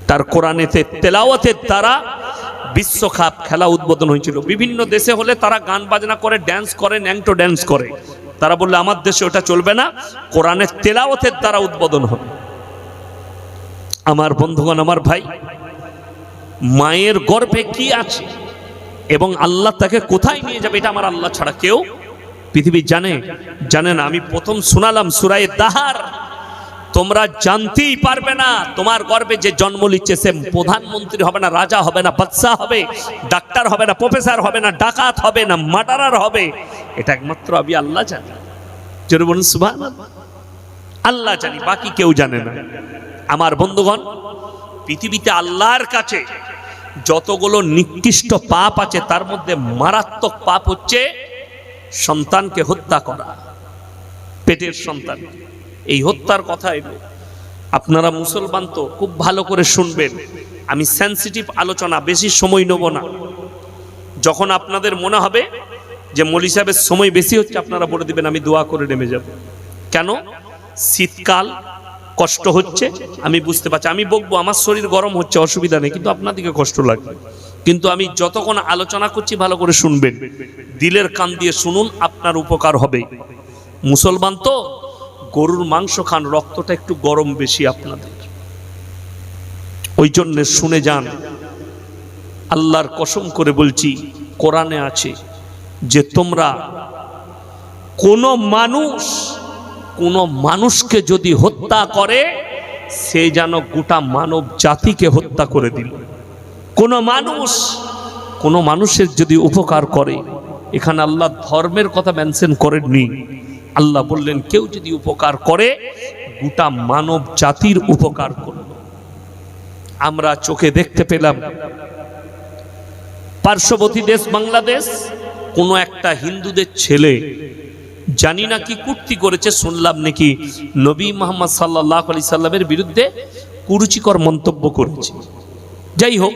তার কোরআনেতে তেলাওয়াতের দ্বারা বিশ্বকাপ খেলা উদ্বোধন হয়েছিল। বিভিন্ন দেশে হলে তারা গান বাজনা করে, ড্যান্স করে, ন্যাংটো ড্যান্স করে। তারা বললে আমার দেশে ওটা চলবে না, কোরআনের তেলাওয়াতের দ্বারা উদ্বোধন হবে। আমার বন্ধুগণ, আমার ভাই, মায়ের গর্ভে কি আছে এবং আল্লাহ তাকে কোথায় নিয়ে যাবে এটা আমার আল্লাহ ছাড়া কেউ পৃথিবী জানে না। আমি প্রথম শোনালাম সূরা দাহার, তোমরা জানতেই পারবে না তোমার গর্ভে যে জন্ম নিচ্ছে সে প্রধানমন্ত্রী হবে না, রাজা হবে না, বাদশা হবে, ডাক্তার হবে না, প্রফেসর হবে না, ডাকাত হবে না, মার্ডারার হবে। এটা একমাত্র আমি আল্লাহ জানি। জোরে বলুন সুবহানাল্লাহ। আল্লাহ জানি, বাকি কেউ জানে না। আমার বন্ধুগণ, পৃথিবীতে আল্লাহর কাছে যতগুলো নিকৃষ্ট পাপ আছে তার মধ্যে মারাত্মক পাপ হচ্ছে সন্তানকে হত্যা করা, পেটের সন্তান। এই হত্যার কথা এলো, আপনারা মুসলমান তো খুব ভালো করে শুনবেন। আমি সেনসিটিভ আলোচনা, বেশি সময় নেব না। যখন আপনাদের মনে হবে যে মৌলী সাহেবের সময় বেশি হচ্ছে, আপনারা বলে দিবেন, আমি দোয়া করে নেমে যাব। কেন? শীতকাল, কষ্ট হচ্ছে, আমি বুঝতে পারছি। আমি বকবো, আমার শরীর গরম হচ্ছে, অসুবিধা নেই, কিন্তু আপনাদেরকে কষ্ট লাগবে। কিন্তু আমি যতক্ষণ আলোচনা করছি ভালো করে শুনবেন, দিলের কান দিয়ে শুনুন, আপনার উপকার হবে। মুসলমান তো গরুর মাংস খান, রক্তটা একটু গরম বেশি আপনাদের, ওই জন্য শুনে যান। আল্লাহর কসম করে বলছি, কোরআনে আছে যে তোমরা কোনো মানুষকে যদি হত্যা করে সে যেন গোটা মানব জাতিকে হত্যা করে দিল। কোনো মানুষের যদি উপকার করে, এখানে আল্লাহ ধর্মের কথা মেনশন করেননি। আল্লাহ বললেন কেউ যদি উপকার করে গোটা মানব জাতির উপকার করল। আমরা চোখে দেখতে পেলাম পার্শ্ববর্তী দেশ বাংলাদেশ, কোনো একটা হিন্দুদের ছেলে জানি না কি কুর্তি করেছে, শুনলাম নাকি নবী মুহাম্মদ সাল্লাল্লাহু আলাইহি সাল্লামের বিরুদ্ধে কুরুচিকর মন্তব্য করেছে। যাই হোক,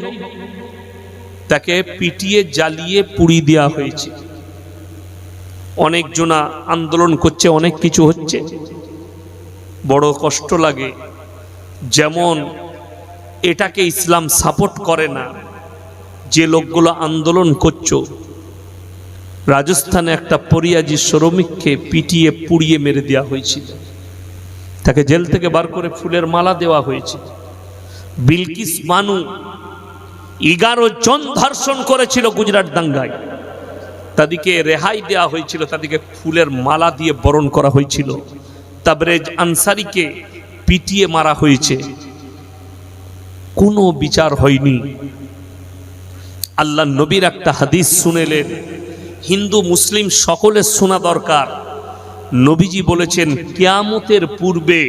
তাকে পিটিয়ে জ্বালিয়ে পুড়িয়ে দেওয়া হয়েছে। অনেক জনা আন্দোলন করছে, অনেক কিছু হচ্ছে, বড় কষ্ট লাগে। যেমন এটাকে ইসলাম সাপোর্ট করে না, যে লোকগুলো আন্দোলন করছো। রাজস্থানে একটা পরিয়াজি শ্রমিককে পিটিয়ে পুড়িয়ে মেরে দেওয়া হয়েছিল, তাকে জেল থেকে বার করে ফুলের মালা দেওয়া হয়েছে। বিলকিস বানু 11 জন ধর্ষণ করেছিল গুজরাট দাঙ্গায়, তাদেরকে রেহাই দেওয়া হয়েছিল, তাদেরকে ফুলের মালা দিয়ে বরণ করা হয়েছিল। তাবরেজ আনসারীকে পিটিয়ে মারা হয়েছে, কোনো বিচার হয়নি। আল্লাহ নবীর একটা হাদিস শুনেলেন, হিন্দু মুসলিম সকলের শোনা দরকার। নবীজি বলেছেন কিয়ামতের পূর্বে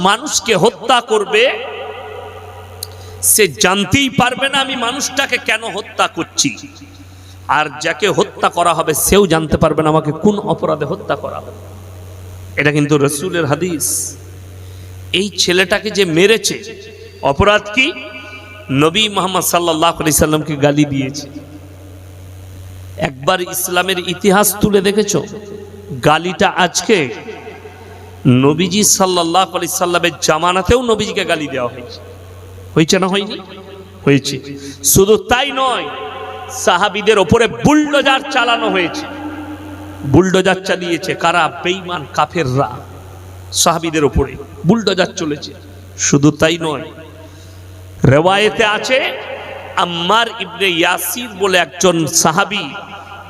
মানুষকে হত্যা করবে, সে জানতেই পারবে না আমি মানুষটাকে কেন হত্যা করছি, আর যাকে হত্যা করা হবে সেও জানতে পারবে না আমাকে কোন অপরাধে হত্যা করা হবে। এটা কিন্তু রাসূলের হাদিস। এই ছেলেটাকে যে মেরেছে, অপরাধ কি? নবী মুহাম্মদ সাল্লাল্লাহু আলাইহি সাল্লামকে গালি দিয়েছে। একবার ইসলামের ইতিহাস তুলে দেখেছো? গালিটা আজকে নবীজি সাল্লাল্লাহু আলাইহি সাল্লামের জামানাতেও নবীজিকে গালি দেওয়া হয়েছে না হয়নি? হয়েছে। শুধু তাই নয়, সাহাবীদের ওপরে বুলডোজার চালানো হয়েছে। বুলডোজার চালিয়েছে কারা? বেঈমান কাফেররা। সাহাবীদের ওপরে বুলডোজার চলেছে। শুধু তাই নয়, রিওয়ায়েতে আছে আম্মার ইবনে ইয়াসির বলে একজন সাহাবী,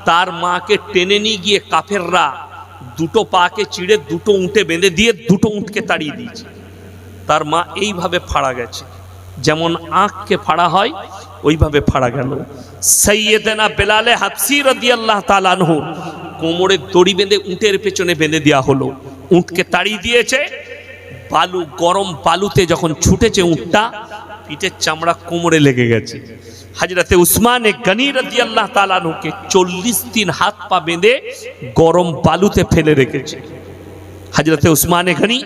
তার মাকে টেনে নিয়ে গিয়ে কাফেররা দুটো পাকে চিড়ে দুটো উঁটে বেঁধে দিয়ে দুটো উঁটকে তাড়িয়ে দিয়েছে। তার মা এইভাবে ফাড়া গেছে, যেমন আঁখকে ফাড়া হয় ওইভাবে ফাড়া গেল। সাইয়েদেনা বেলালে হাবসি রাদিয়াল্লাহু তাআলা আনহু কোমরে দড়ি বেঁধে উটের পেছনে বেঁধে দেওয়া হলো। উটকে তাড়িয়ে দিয়েছে, বালু, গরম বালুতে যখন ছুটেছে উটটা, পিঠের চামড়া কোমরে লেগে গেছে। হযরতে উসমান গনি রাদিয়াল্লাহু তাআলা আনহুকে 40 দিন হাত পা বেঁধে গরম বালুতে ফেলে রেখেছে। হযরতে উসমান গনি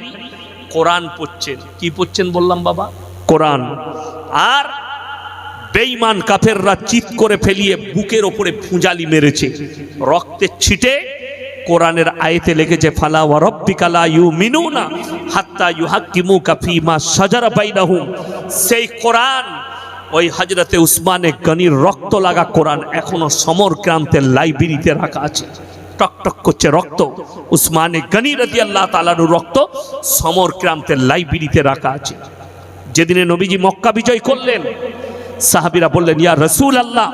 কোরআন পড়ছেন। কি পড়ছেন বললাম বাবা? কোরআন। আর বেঈমান কাফেররা চিৎ করে ফেলিয়ে বুকের ওপরে ফুঁজালি মেরেছে, রক্তের ছিটে কোরআনের আয়াতে লিখেছে ফালা ওয়া রাব্বিকা লা ইউমিনুনা হাত্তা ইউহাক্কিমুকা ফীমা শাজারা বাইনাহুম। সেই কোরআন, ওই হযরতে উসমানে গনির রক্ত লাগা কোরআন এখনো সমরক্রান্তের লাইব্রেরিতে রাখা আছে, টকটক করছে রক্ত। উসমানে গনি রাদিয়াল্লাহু তাআলার রক্ত সমরক্রান্তের লাইব্রেরিতে রাখা আছে। যেদিনে নবীজি মক্কা বিজয় করলেন, সাহাবীরা বললেন ইয়া রাসূলুল্লাহ,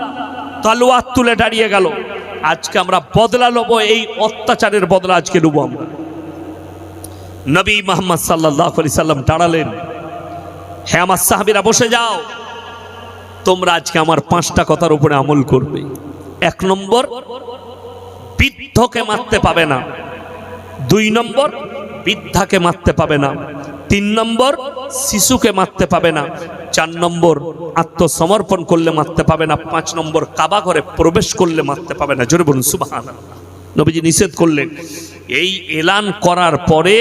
তলোয়ার তুলে দাঁড়িয়ে গেল, আজকে আমরা বদলা নেব, এই অত্যাচারের বদলা আজকে নেব আমরা। নবী মুহাম্মদ সাল্লাল্লাহু আলাইহি সাল্লাম দাঁড়ালেন, হে আমার সাহাবীরা বসে যাও, তোমরা আজকে আমার 5টা কথার উপরে আমল করবে। 1 নম্বর, বৃদ্ধকে মারতে পাবে না। 2 নম্বর, বৃদ্ধাকে মারতে পাবে না। 3 নম্বর, শিশুকে মারতে পাবে না। 4 নম্বর, আত্মসমর্পণ করলে মারতে পাবে না। 5 নম্বর, কাবা ঘরে প্রবেশ করলে মারতে পাবে না। জোরে বলুন সুবহানাল্লাহ। নবীজি নিষেধ করলেন। এই এলান করার পরে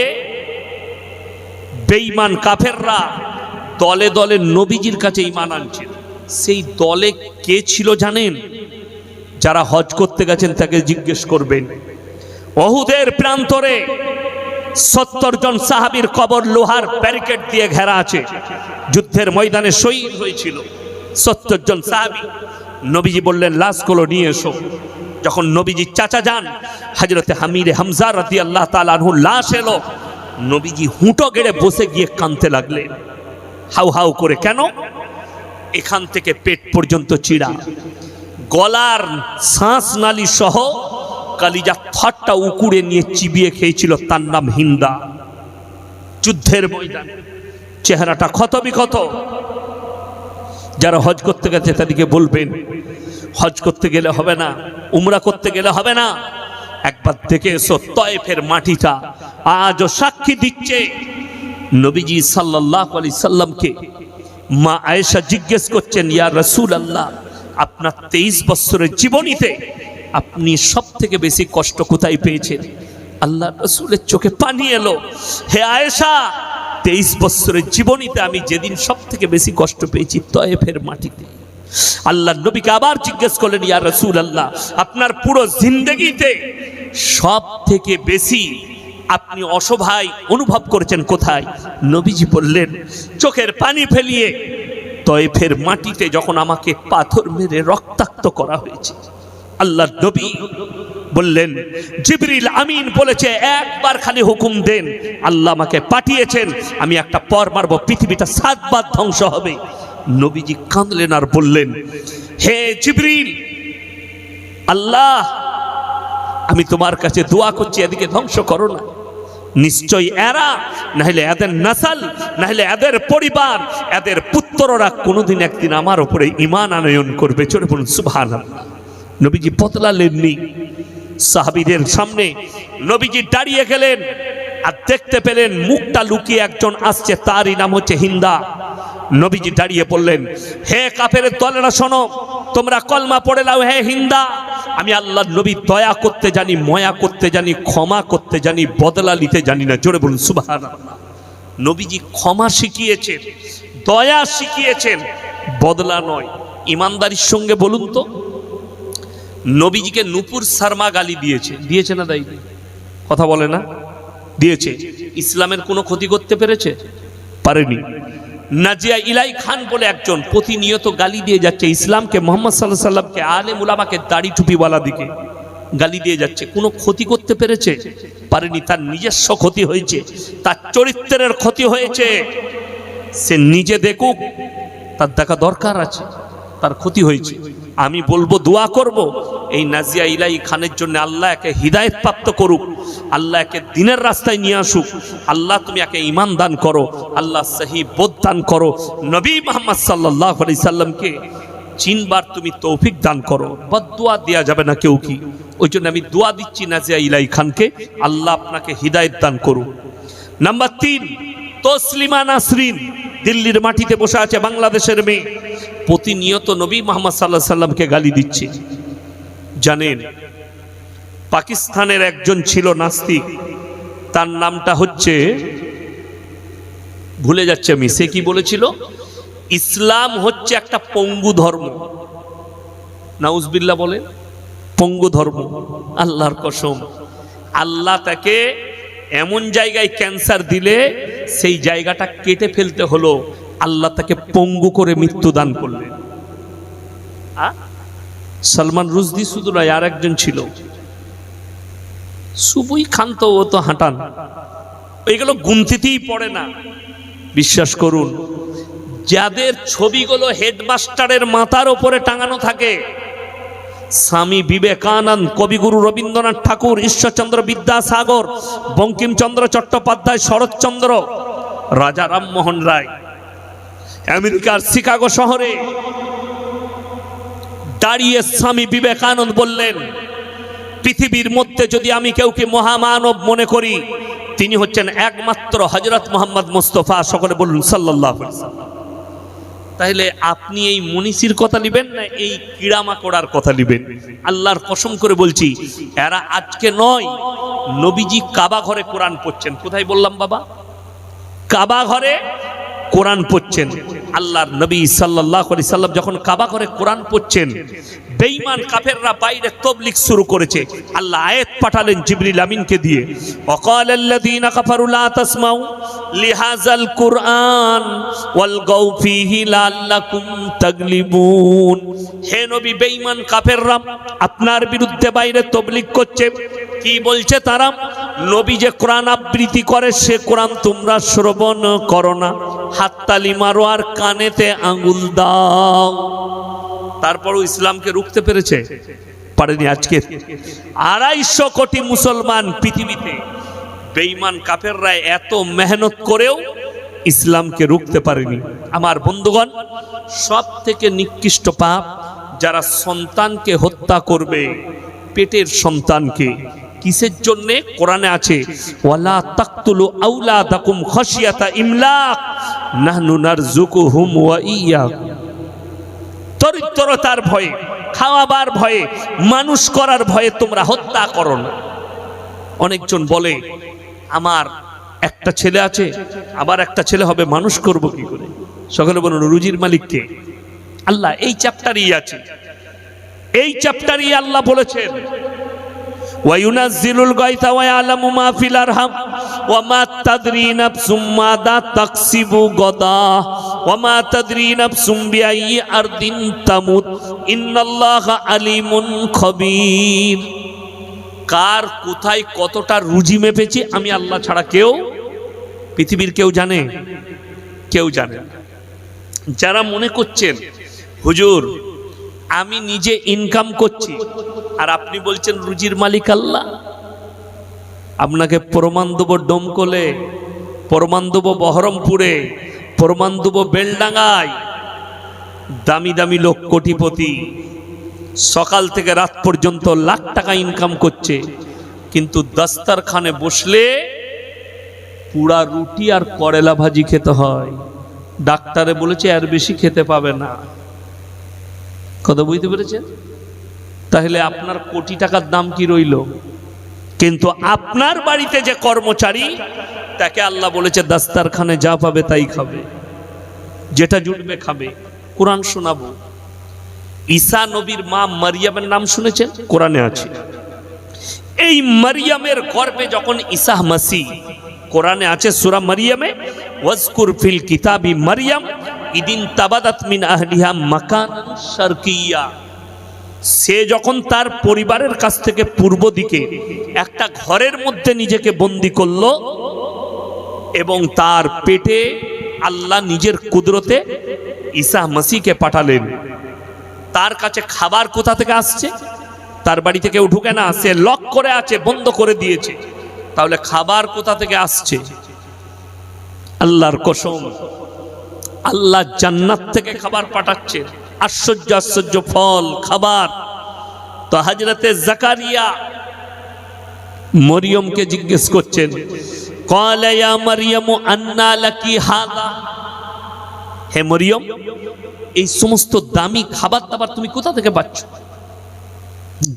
বেঈমান কাফেররা দলে দলে নবীজির কাছে ঈমান আনছে। সেই দলে কে ছিল জানেন? যারা হজ করতে গেছেন তাকে জিজ্ঞেস করবেন। উহুদের প্রান্তরে 70 জন সাহাবীর কবর লোহার ব্যারিকেড দিয়ে ঘেরা আছে। যুদ্ধের ময়দানে শহীদ হয়েছিল 70 জন সাহাবী। নবীজি বললেন লাশগুলো নিয়ে এসো। যখন নবীজি চাচা যান হযরতে আমিরে হামজা রাদিয়াল্লাহু তাআলা আনহু লাশ এলো, নবীজি হুঁটো গেড়ে বসে গিয়ে কাঁদতে লাগলেন হাউ হাউ করে। কেন? এখান থেকে পেট পর্যন্ত চিড়া, গলার শ্বাস নালী সহ কালিজা থটটা উকুড়ে নিয়ে চিবিয়ে খেয়েছিল। তার নাম হিন্দা। যুদ্ধের ময়দানে চেহারাটা ক্ষতবিক্ষত। যারা হজ করতে গেছে তাদেরকে বলবেন, হজ করতে গেলে হবে না, উমরা করতে গেলে হবে না, একবার দেখে এসো তয়েফের মাটিটা আজও সাক্ষী দিচ্ছে। নবীজি সাল্লাল্লাহু আলাইহি সাল্লামকে মা আয়েশা জিজ্ঞেস করছেন, ইয়া রাসূলুল্লাহ, আপনার 23 বছরের জীবনীতে আপনি সব থেকে বেশি কষ্ট কোথায় পেয়েছেন? আল্লাহ রাসূলের চোখে পানি এলো। হে আয়েশা, 23 বছরের জীবনীতে আমি যেদিন সব থেকে বেশি কষ্ট পেয়েছি তয়েফের মাটিতে। আল্লাহ নবীকে আবার জিজ্ঞেস করলেন, ইয়া রাসূলুল্লাহ, আপনার পুরো জিন্দেগিতে সব থেকে বেশি আপনি অসহায় অনুভব করেছেন কোথায়? নবীজি বললেন, চোখের পানি ফেলিয়ে তয়েফের মাটিতে যখন আমাকে পাথর মেরে রক্তাক্ত করা হয়েছে। আল্লাহ নবী বললেন, জিবরিল আমিন বলেছে একবার খালি হুকুম দেন, আল্লাহ আমাকে পাঠিয়েছেন, আমি একটা পর মারব, পৃথিবীটা 7 বার ধ্বংস হবে। নবীজি কাঁদলেন আর বললেন, হে জিবরিল, আল্লাহ আমি তোমার কাছে দোয়া করছি, এদিকে ধ্বংস করো না। নিশ্চয়ই এরা, নাহলে এদের নাসাল, নাহলে এদের পরিবার, এদের পুত্ররা কোনোদিন একদিন আমার উপরে ঈমান আনয়ন করবে। চলে বলুন সুবহানাল্লাহ। নবীজি বদলালেননি। সাহাবীদের সামনে নবীজি দাঁড়িয়ে গেলেন আর দেখতে পেলেন মুখটা লুকিয়ে একজন আসছে, তারই নাম হচ্ছে হিন্দা। নবীজি দাঁড়িয়ে বললেন, হে কাফেরের দলেরা শোনো, তোমরা কলমা পড়ে নাও। হে হিন্দা, আমি আল্লাহর নবী দয়া করতে জানি, ময়া করতে জানি, ক্ষমা করতে জানি, বদলা নিতে জানি না। জোরে বলুন সুবহানাল্লাহ। নবীজি ক্ষমা শিখিয়েছেন, দয়া শিখিয়েছেন, বদলা নয়। ইমানদারির সঙ্গে বলুন তো, নবীজিকে নূপুর শর্মা গালি দিয়েছে না? তাই কথা বলে না? দিয়েছে। ইসলামের কোনো ক্ষতি করতে পেরেছে? পারেনি। নাজিয়া ইলাই খান বলে একজন প্রতিনিয়ত গালি দিয়ে যাচ্ছে ইসলামকে, মুহাম্মদ সাল্লাল্লাহু আলাইহি সাল্লামকে, আলেম উলামাকে, দাড়ি টুপিওয়ালা দিকে গালি দিয়ে যাচ্ছে। কোনো ক্ষতি করতে পেরেছে? পারেনি। তার নিজস্ব ক্ষতি হয়েছে, তার চরিত্রের ক্ষতি হয়েছে। সে নিজে দেখুক, তার দেখা দরকার আছে, তার ক্ষতি হয়েছে। আমি বলবো, দোয়া করব এই নাজিয়া ইলাই খানের জন্য, আল্লাহ একে হিদায়াত প্রাপ্ত করুক, আল্লাহ একে দিনের রাস্তায় নিয়ে আসুক। আল্লাহ তুমি একে ঈমান দান করো, আল্লাহ সহি বোধ দান করো। নবী মুহাম্মদ সাল্লাল্লাহু আলাইহি সাল্লামকে চিনবার তুমি তৌফিক দান করো। বদদুয়া দেয়া যাবে না কেউ কি, ওই জন্য আমি দোয়া দিচ্ছি নাজিয়া ইলাই খানকে, আল্লাহ আপনাকে হিদায়াত দান করুন। নাম্বার 3, তসলিমা নাসরিন দিল্লির মাটিতে বসে আছে, বাংলাদেশের মেয়ে, প্রতিনিয়ত নবী মুহাম্মদ সাল্লাল্লাহু আলাইহি সাল্লামকে গালি দিচ্ছে। জানেন পাকিস্তানের একজন ছিল নাস্তিক, তার নামটা হচ্ছে ভুলে যাচ্ছে আমি, সে কি বলেছিল, ইসলাম হচ্ছে একটা পঙ্গু ধর্ম। নাউজুবিল্লাহ বলে, পঙ্গু ধর্ম। আল্লাহর কসম, আল্লাহ তাকে এমন জায়গায় ক্যান্সার দিলে সেই জায়গাটা কেটে ফেলতে হলো, আল্লাহ তাকে পঙ্গু করে মৃত্যু দান করলেন। সালমান রুশদি শুধু নয়, আর একজন ছিল সুবুই খান, তো ও তো হাঁটান, এইগুলো গুনতিতেই পড়ে না। বিশ্বাস করুন, যাদের ছবিগুলো হেডমাস্টারের মাথার উপরে টাঙানো থাকে, স্বামী বিবেকানন্দ, কবিগুরু রবীন্দ্রনাথ ঠাকুর, ঈশ্বরচন্দ্র বিদ্যাসাগর, বঙ্কিমচন্দ্র চট্টোপাধ্যায়, শরৎচন্দ্র, রাজা রামমোহন রায়, আমেরিকার শিকাগো শহরে দাঁড়িয়ে স্বামী বিবেকানন্দ বললেন, পৃথিবীর মধ্যে যদি আমি কেউকে মহামানব মনে করি, তিনি হচ্ছেন একমাত্র হযরত মুহাম্মদ মুস্তাফা। সকলে বলুন সাল্লাল্লাহু আলাইহি ওয়াসাল্লাম। তাহলে আপনি এই মনীষীর কথা নেবেন না এই কিড়ামাকড়ার কথা নেবেন? আল্লাহর কসম করে বলছি, এরা আজকে নয়, নবীজি কাবা ঘরে কোরআন পড়ছেন। কোথায় বললাম বাবা? কাবা ঘরে কোরআন পড়ছেন। আল্লাহর নবী সাল্লাল্লাহু আলাইহি সাল্লাম যখন কাবা ঘরে কোরআন পড়ছেন, বেঈমান কাফেররা বাইরে তাবলীগ শুরু করেছে। আল্লাহ আয়াত পাঠালেন জিবরিল আমিনকে দিয়ে, ওয়াকালাল্লাযীনা কাফারু লা তাসমাউ লিহাযাল কুরআন ওয়ালগাউ ফীহি লাআল্লাকুম তাগলিবুন। হে নবী, বেঈমান কাফেররা আপনার বিরুদ্ধে বাইরে তাবলীগ করছে। কি বলছে তারা? নবী যে কোরআন আবৃত্তি করে সে কোরআন তোমরা শ্রবণ করো না, হাততালি মারো আর কানেতে আঙ্গুল দাও। তারপরও ইসলামকে রুখতে পেরেছে? পারেনি। আজকে 250 কোটি মুসলমান পৃথিবীতে, বেঈমান কাফেররা এত মেহনত করেও ইসলামকে রুখতে পারেনি। আমার বন্ধুগণ, সব থেকে নিকৃষ্ট পাপ যারা সন্তানকে হত্যা করবে, পেটের সন্তানকে। কিসের জন্যে? কোরআনে আছে, ওয়ালা তাকতুলু আওলাদাকুম খাশিয়াতা ইমলাক নাহনু নারযুকুহুম ওয়া ইয়্যাকুম। দরিদ্রতার ভয়ে, খাওয়াবার ভয়ে, মানুষ করার ভয়ে তোমরা হত্যা করো না। অনেকজন বলে আমার একটা ছেলে আছে, আবার একটা ছেলে হবে, মানুষ করব কি করে? সকলে বলুন রুজির মালিককে? আল্লাহ এই চ্যাপ্টারই আছে, এই চ্যাপ্টারই আল্লাহ বলেছেন, ওয়ায়ুনাজ্জিলুল গায়থা ওয়া ইয়ালামু মা ফিল আরহাম ওয়া মা তাদরি নাফসুম মাযা তাকসিবু গাদা ওয়া মা তাদরি নাফসুম বিআইয়ি আরদিন তামুত ইন্নাল্লাহা আলিমুন খবীর। কার কোথায় কতটা রুজি মেপেছি আমি আল্লাহ ছাড়া কেউ, পৃথিবীর কেউ জানে? কেউ জানে না। যারা মনে করছেন হুজুর আমি নিজে ইনকাম করছি আর আপনি বলছেন রুজির মালিক আল্লাহ, আপনাকে প্রমাণ দেবো ডোমকলে, প্রমাণ দেবো বহরমপুরে, প্রমাণ দেবো বেলডাঙ্গায়। দামি দামি লোক কোটিপতি, সকাল থেকে রাত পর্যন্ত লাখ টাকা ইনকাম করছে, কিন্তু দস্তরখানে বসলে পুরা রুটি আর করেলা ভাজি খেতে হয়। ডাক্তারে বলেছে আর বেশি খেতে পাবে না। কথা বুঝতে পেরেছেন? তাহলে আপনার কোটি টাকার দাম কি রইল? কিন্তু আপনার বাড়িতে যে কর্মচারী, তাকে আল্লাহ বলেছে দস্তরখানে যা পাবে তাই খাবে, যেটা জুটবে খাবে। কোরআন শোনাবো। ঈসা নবীর মা মারিয়ামের নাম শুনেছেন? কোরআনে আছে। এই মারিয়ামের গর্ভে যখন ঈসা মাসি, কোরআনে আছে সূরা মারিয়ামে, ওয়াজকুর ফিল কিতাবি মারিয়াম ইদিন তাবাদাত মিন আহলিহা মাকানান শারকিয়্যা। সে যখন তার পরিবারের কাছ থেকে পূর্ব দিকে একটা ঘরের মধ্যে নিজেকে বন্দী করলো এবং তার পেটে আল্লাহ নিজের কুদরতে ঈসা মাসিকে পাঠালেন। তার কাছে খাবার কোথা থেকে আসছে? তার বাড়ি থেকে ঢুকে না, সে লক করে আছে, বন্ধ করে দিয়েছে। তাহলে খাবার কোথা থেকে আসছে? আল্লাহর কসম, আল্লাহ জান্নাত থেকে খাবার পাঠাচ্ছে। আশ্চর্য আশ্চর্য ফল খাবার। তো হযরতে জাকারিয়া মরিয়মকে জিজ্ঞেস করছেন, ক্বালা ইয়া মারইয়ামু আন্না লাকি হাযা, হে মরিয়ম এই সমস্ত দামি খাবার দাবার তুমি কোথা থেকে পাচ্ছ?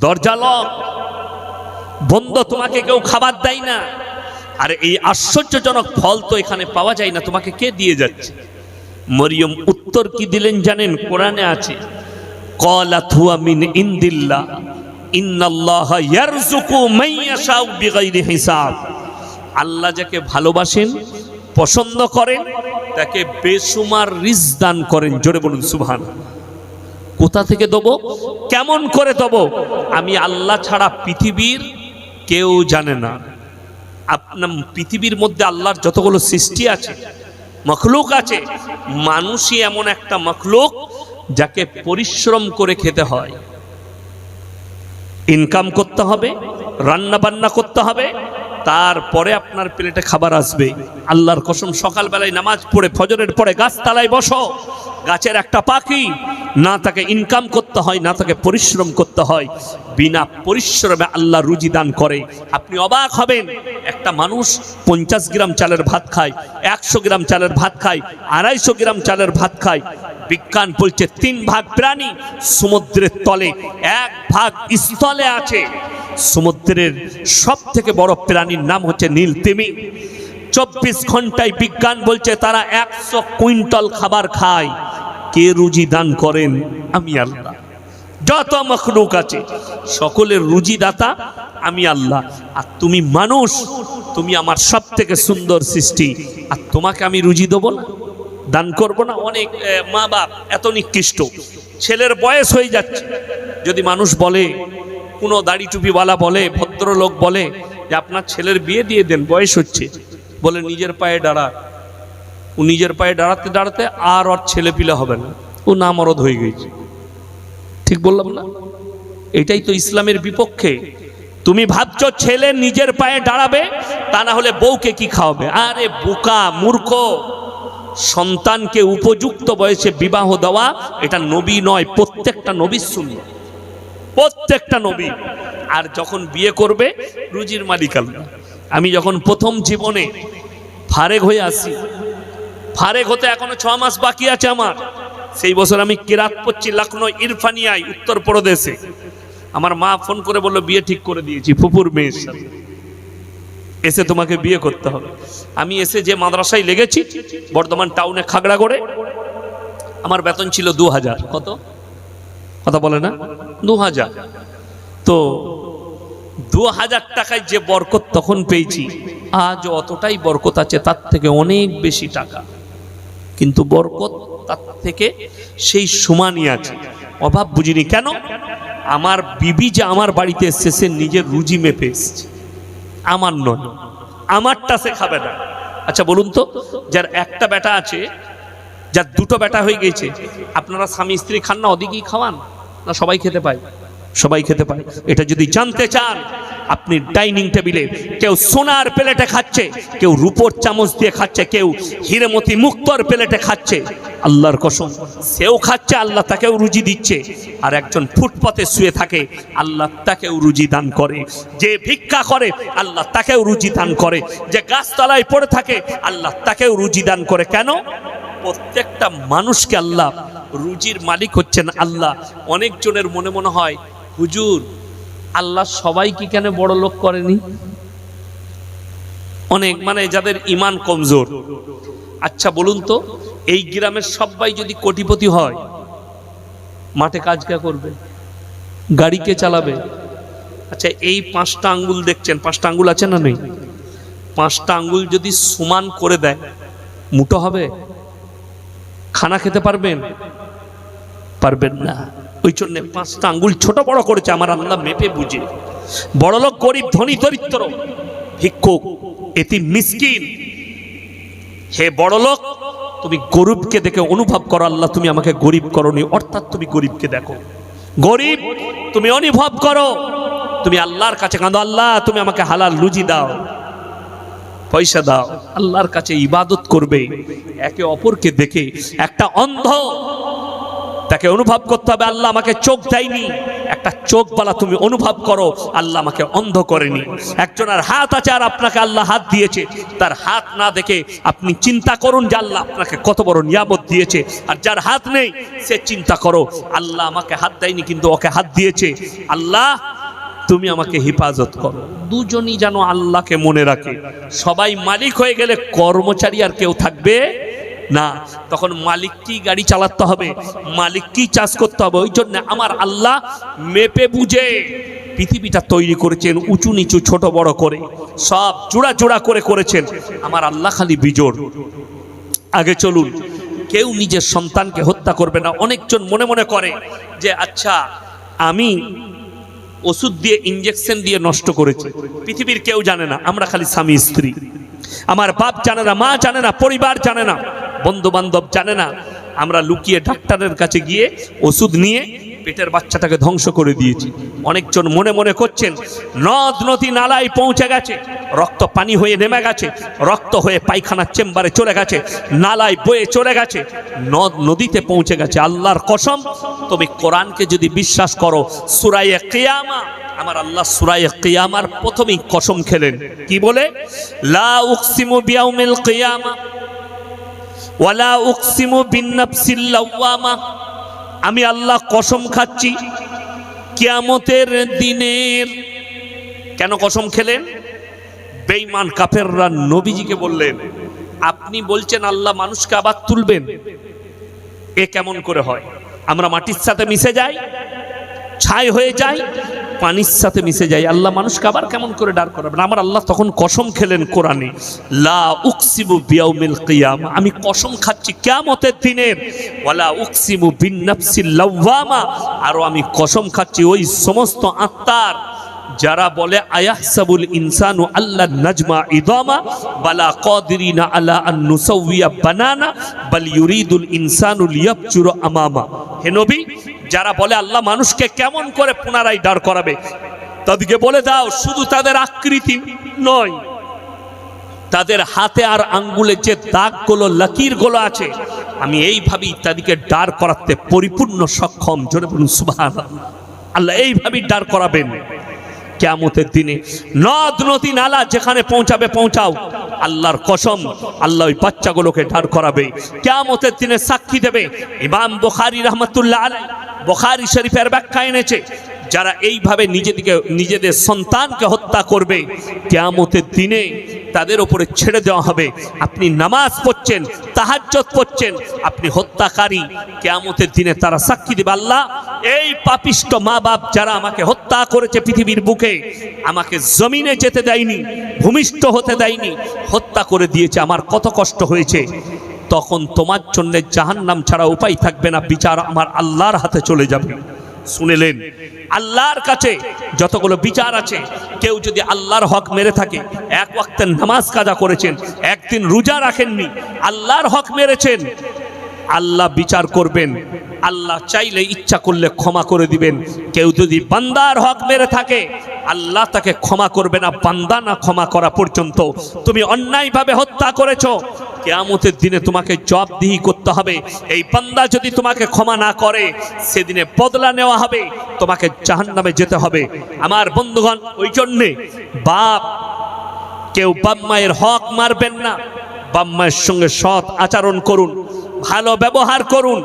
দরজা লক, বন্ধ, তোমাকে কেউ খাবার দেয় না। আর এই আশ্চর্যজনক ফল তো এখানে পাওয়া যায় না, তোমাকে কে দিয়ে যাচ্ছে? মরিয়ম উত্তর কি দিলেন জানেন? কোরআনে আছে, ক্বালাত হুয়া মিন ইনদিল্লাহ ইন্নাল্লাহা ইয়ারযুকু মান ইয়াশাউ বিগাইরি হিসাব। আল্লাহ যাকে ভালোবাসেন, পছন্দ করেন, তাকে বেসুমার রিজক দান করেন। জোরে বলুন সুবহানাল্লাহ। কোথা থেকে দেবো, কেমন করে দেবো, আমি আল্লাহ ছাড়া পৃথিবীর কেউ জানে না। আপনার পৃথিবীর মধ্যে আল্লাহর যতগুলো সৃষ্টি আছে, মখলুক আছে, মানুষই এমন একটা মখলুক যাকে পরিশ্রম করে খেতে হয়। ইনকাম করতে হবে, রান্না বান্না করতে হবে, তারপরে আপনার প্লেটে খাবার আসবে। আল্লাহর কসম, সকালবেলায় নামাজ পড়ে ফজরের পরে গাছতলায় বসো, গাছের একটা পাখি না তাকে ইনকাম করতে হয়, না তাকে পরিশ্রম করতে হয়, বিনা পরিশ্রমে আল্লাহ রুজি দান করে। আপনি অবাক হবেন, একটা মানুষ 50 গ্রাম চালের ভাত খায়, 100 গ্রাম চালের ভাত খায়, 250 গ্রাম চালের ভাত খায়। বিজ্ঞান বলছে 3 ভাগ প্রাণী সমুদ্রের তলে, 1 ভাগ স্থলে আছে। সমুদ্রের সব থেকে বড় প্রাণীর নাম হচ্ছে নীল তিমি। 24 ঘন্টায় বিজ্ঞান বলছে তারা 100 কুইন্টাল খাবার খায়। কে রুজি দান করেন? আমি আল্লাহ। যত মখলুক আছে সকলের রুজি দাতা আমি আল্লাহ। আর তুমি মানুষ, তুমি আমার সব থেকে সুন্দর সৃষ্টি, আর তোমাকে আমি রুজি দেবো না, দান করব না? অনেক মা বাপ এত নিকৃষ্ট, ছেলের বয়স হয়ে যাচ্ছে, যদি মানুষ বলে, কোনো দাড়ি টুপিওয়ালা বলে, ভদ্রলোক বলে যে আপনার ছেলের বিয়ে দিয়ে দেন, বয়স হচ্ছে, বলে নিজের পায়ে দাঁড়া। ও নিজের পায়ে দাঁড়াতে দাঁড়াতে আর ওর ছেলে পিলে হবে না, ও নামরদ হয়ে গেছে। ঠিক বললাম না? এটাই তো ইসলামের বিপক্ষে। তুমি ভাবছো ছেলে নিজের পায়ে দাঁড়াবে, তা না হলে বউকে কি খাওয়াবে? আরে বোকা মূর্খ, সন্তানকে উপযুক্ত বয়সে বিবাহ দেওয়া এটা নবী নয়, প্রত্যেকটা নবীর সুন্নাত, প্রত্যেকটা নবী। আর যখন বিয়ে করবে, রুজির মালিক আল্লাহ। আমি যখন প্রথম জীবনে ফারেক হয়ে আসি, ফারেক হতে এখনো 6 মাস বাকি আছে আমার, সেই বছর আমি কিরাত পড়ছি লখনৌ ইরফানিয়ায়, উত্তরপ্রদেশে। আমার মা ফোন করে বলল বিয়ে ঠিক করে দিয়েছি ফুপুর মেয়ের সাথে, এসে তোমাকে বিয়ে করতে হবে। আমি এসে যে মাদ্রাসায় লেগেছি বর্ধমান টাউনে খাগড়াগড়ে, আমার বেতন ছিল 2000। কত? কথা বলে না? 2000। তো 2000 টাকায় যে বরকত তখন পেয়েছি, আজ অতটাই বরকত আছে, তার থেকে অনেক বেশি টাকা, কিন্তু বরকত তার থেকে সেই সমানই আছে। অভাব বুঝিনি। কেন? আমার বিবি যে আমার বাড়িতে এসছে, সে নিজের রুজি মেপে এসছে, আমার নয়, আমারটা সে খাবে না। আচ্ছা বলুন তো, যার একটা বেটা আছে, যার 2টো বেটা হয়ে গেছে, আপনারা স্বামী স্ত্রী খান না, ওদিকেই খাওয়ান না? সবাই খেতে পায়, সবাই খেতে পায়। এটা যদি জানতে চান, আপনি ডাইনিং টেবিলে কেউ সোনার প্লেটে খাচ্ছে, কেউ রূপোর চামচ দিয়ে খাচ্ছে, কেউ হীরেমতি মুক্তর প্লেটে খাচ্ছে, আল্লাহর কসম সেও খাচ্ছে, আল্লাহ তাকেও রুজি দিচ্ছে। আর একজন ফুটপাতে শুয়ে থাকে, আল্লাহ তাকেও রুজি দান করে। যে ভিক্ষা করে, আল্লাহ তাকেও রুজি দান করে। যে গাছতলায় পড়ে থাকে, আল্লাহ তাকেও রুজি দান করে। কেন? প্রত্যেকটা মানুষকে আল্লাহ রুজির মালিক হচ্ছেন আল্লাহ। অনেকজনের মনে মনে হয়, হুজুর আল্লাহ সবাইকে কেন বড় লোক করেনি? অনেক যাদের ইমান কমজোর। আচ্ছা বলুন তো, এই গ্রামের সবাই যদি কোটিপতি হয়, মাঠে কাজ কে করবে? গাড়ি কে চালাবে? আচ্ছা এই 5টা আঙ্গুল দেখছেন, 5টা আঙ্গুল আছে না নেই? 5টা আঙ্গুল যদি সমান করে দেয়, মুঠো হবে? খানা খেতে পারবেন? পারবেন না। ওই জন্য 5টা আঙ্গুল ছোট বড় করেছে আমার আল্লাহ মেপে বুঝে। বড়লোক, গরিব, ধনী, দরিদ্র, ভিক্ষুক, এতিম, মিসকিন, হে বড়লোক, তুমি গরিবকে দেখে অনুভব করো, আল্লাহ তুমি আমাকে গরিব করনি, অর্থাৎ তুমি গরিবকে দেখো, গরিব তুমি অনুভব করো, তুমি আল্লাহর কাছে কাঁদো, আল্লাহ তুমি আমাকে হালাল রুজি দাও, পয়সা দাও। আল্লাহর কাছে ইবাদত করবে। একে অপরকে দেখে, একটা অন্ধ আপনাকে অনুভব করতে হবে আল্লাহ আমাকে চোখ দেয়নি, একটা চোখ বালা তুমি অনুভব করো আল্লাহ আমাকে অন্ধ করেনি। একজনের হাত আছে আর আপনাকে আল্লাহ হাত দিয়েছে, তার হাত না দেখে আপনি চিন্তা করুন যে আল্লাহ আপনাকে কত বড় নিয়ামত দিয়েছে। আর যার হাত নেই সে চিন্তা করো আল্লাহ আমাকে হাত দেয়নি কিন্তু ওকে হাত দিয়েছে, আল্লাহ তুমি আমাকে হেফাজত করো। দুজনই যেন আল্লাহকে মনে রাখে। সবাই মালিক হয়ে গেলে কর্মচারী আর কেউ থাকবে না, তখন মালিককেই গাড়ি চালাতে হবে, মালিককেই চাষ করতে হবে। ওই জন্য আমার আল্লাহ মেপে বুঝে পৃথিবীটা তৈরি করেছেন, উঁচু নিচু ছোট বড় করে সব জোড়া জোড়া করে করেছেন। আমার আল্লাহ খালি বিজোড়। আগে চলুন, কেউ নিজের সন্তানকে হত্যা করবে না। অনেকজন মনে মনে করে যে আচ্ছা আমি ওষুধ দিয়ে ইঞ্জেকশন দিয়ে নষ্ট করেছি, পৃথিবীর কেউ জানে না, আমরা খালি স্বামী স্ত্রী। আমার বাপ জানে না, মা জানে না, পরিবার জানে না, বন্ধু বান্ধব জানে না। আমরা লুকিয়ে ডাক্তারের কাছে গিয়ে ওষুধ নিয়ে পেটের বাচ্চাটাকে ধ্বংস করে দিয়েছি। অনেকজন মনে মনে করছেন নদ নদী নালায় পৌঁছে গেছে, রক্ত পানি হয়ে নেমে গেছে, রক্ত হয়ে পায়খানার চেম্বারে চলে গেছে, নালায় বয়ে চলে গেছে, নদ নদীতে পৌঁছে গেছে। আল্লাহর কসম, তুমি কোরআনকে যদি বিশ্বাস করো, সূরা কিয়ামা, আমার আল্লাহ সূরা কিয়ামার প্রথমেই কসম খেলেন, কি বলে? লা উকসিমু বিয়াউমিল কিয়ামা ওয়ালা উকসিমু বিন-নাফসিল লাওয়ামা। আমি আল্লাহ কসম খাচ্ছি কিয়ামতের দিনের। কেন কসম খেলেন? বেঈমান কাফেররা নবীজিকে বললেন, আপনি বলছেন আল্লাহ মানুষকে আবার তুলবেন, এ কেমন করে হয়? আমরা মাটির সাথে মিশে যাই, ছাই হয়ে যাই, পানির সাথে মিশে যাই, আল্লাহ মানুষকে আবার কেমন করে দাঁড় করাবেন? আমার আল্লাহ তখন কসম খেলেন কোরআনে, লা উকসিমু বিয়াউমিল কিয়ামা, আমি কসম খাচ্ছি কিয়ামতের দিনের, ওয়ালা উকসিমু বিন-নাফসিল লাওয়ামা, আর আমি কসম খাচ্ছি ওই সমস্ত আত্মার যারা বলে আয়াহসাবুল ইনসানু আল্লা নাজমা ইদামা বালা কাদিরিনা আলা আন নুসাউইয়া বানানা বাল ইউরিদুল ইনসানু লিয়াবচুর আমামা। হে নবী, যারা বলে আল্লাহ মানুষকে কেমন করে পুনরায় দাঁড় করাবে, তাদেরকে বলে দাও শুধু তাদের আকৃতি নয়, তাদের হাতে আর আঙ্গুলে যে দাগগুলো লকিরগুলো আছে, আমি এইভাবেই তাদেরকে দাঁড় করাতে পরিপূর্ণ সক্ষম। জোরে বলুন সুবহানাল্লাহ। আল্লাহ এইভাবেই দাঁড় করাবেন কিয়ামতের দিনে। নদ নদী নালা যেখানে পৌঁছাবে পৌঁছাও, আল্লাহর কসম আল্লাহ ওই বাচ্চাগুলোকে দাঁড় করাবে, কিয়ামতের দিনে সাক্ষী দেবে। ইমাম বুখারী রাহমাতুল্লাহ আলাইহি বুখারী শরীফের ব্যাখ্যা এনেছে, যারা এইভাবে নিজেদের সন্তানকে হত্যা করবে কিয়ামতের দিনে তাদের উপরে ছেড়ে দেওয়া হবে। আপনি নামাজ পড়ছেন, তাহাজ্জুদ পড়ছেন, আপনি হত্যাকারী, কিয়ামতের দিনে তারা সাক্ষী দেবে, আল্লাহ এই পাপিষ্ট মা বাপ যারা আমাকে হত্যা করেছে পৃথিবীর বুকে, আমাকে জমিনে যেতে দেয়নি, ভূমিষ্ঠ হতে দেয়নি, হত্যা করে দিয়েছে, আমার কত কষ্ট হয়েছে। তখন তোমার জন্য জাহান্নাম ছাড়া উপায় থাকবে না, বিচার আমার আল্লাহর হাতে চলে যাবে। শুনেলেন, আল্লাহর কাছে যতগুলো বিচার আছে, কেউ যদি আল্লাহর হক মেরে থাকে, এক ওয়াক্তের নামাজ কাজা করেছেন, একদিন রোজা রাখেননি, আল্লাহর হক মেরেছেন, আল্লাহ বিচার করবেন। আল্লাহ চাইলে ইচ্ছা করলে ক্ষমা করে দিবেন। কেউ যদি বান্দার হক মেরে থাকে, আল্লাহ তাকে ক্ষমা করবে না বান্দা না ক্ষমা করা পর্যন্ত। তুমি অন্যায়ভাবে হত্যা করেছো, কিয়ামতের দিনে তোমাকে জবাবদিহি করতে হবে। এই বান্দা যদি তোমাকে ক্ষমা না করে, সেদিনে বদলা নেওয়া হবে, তোমাকে জাহান্নামে যেতে হবে। আমার বন্ধুগণ, ওই জন্যে কেউ বাপ মায়ের হক মারবেন না, বাপ মায়ের সঙ্গে সৎ আচরণ করুন, ভালো ব্যবহার করুন।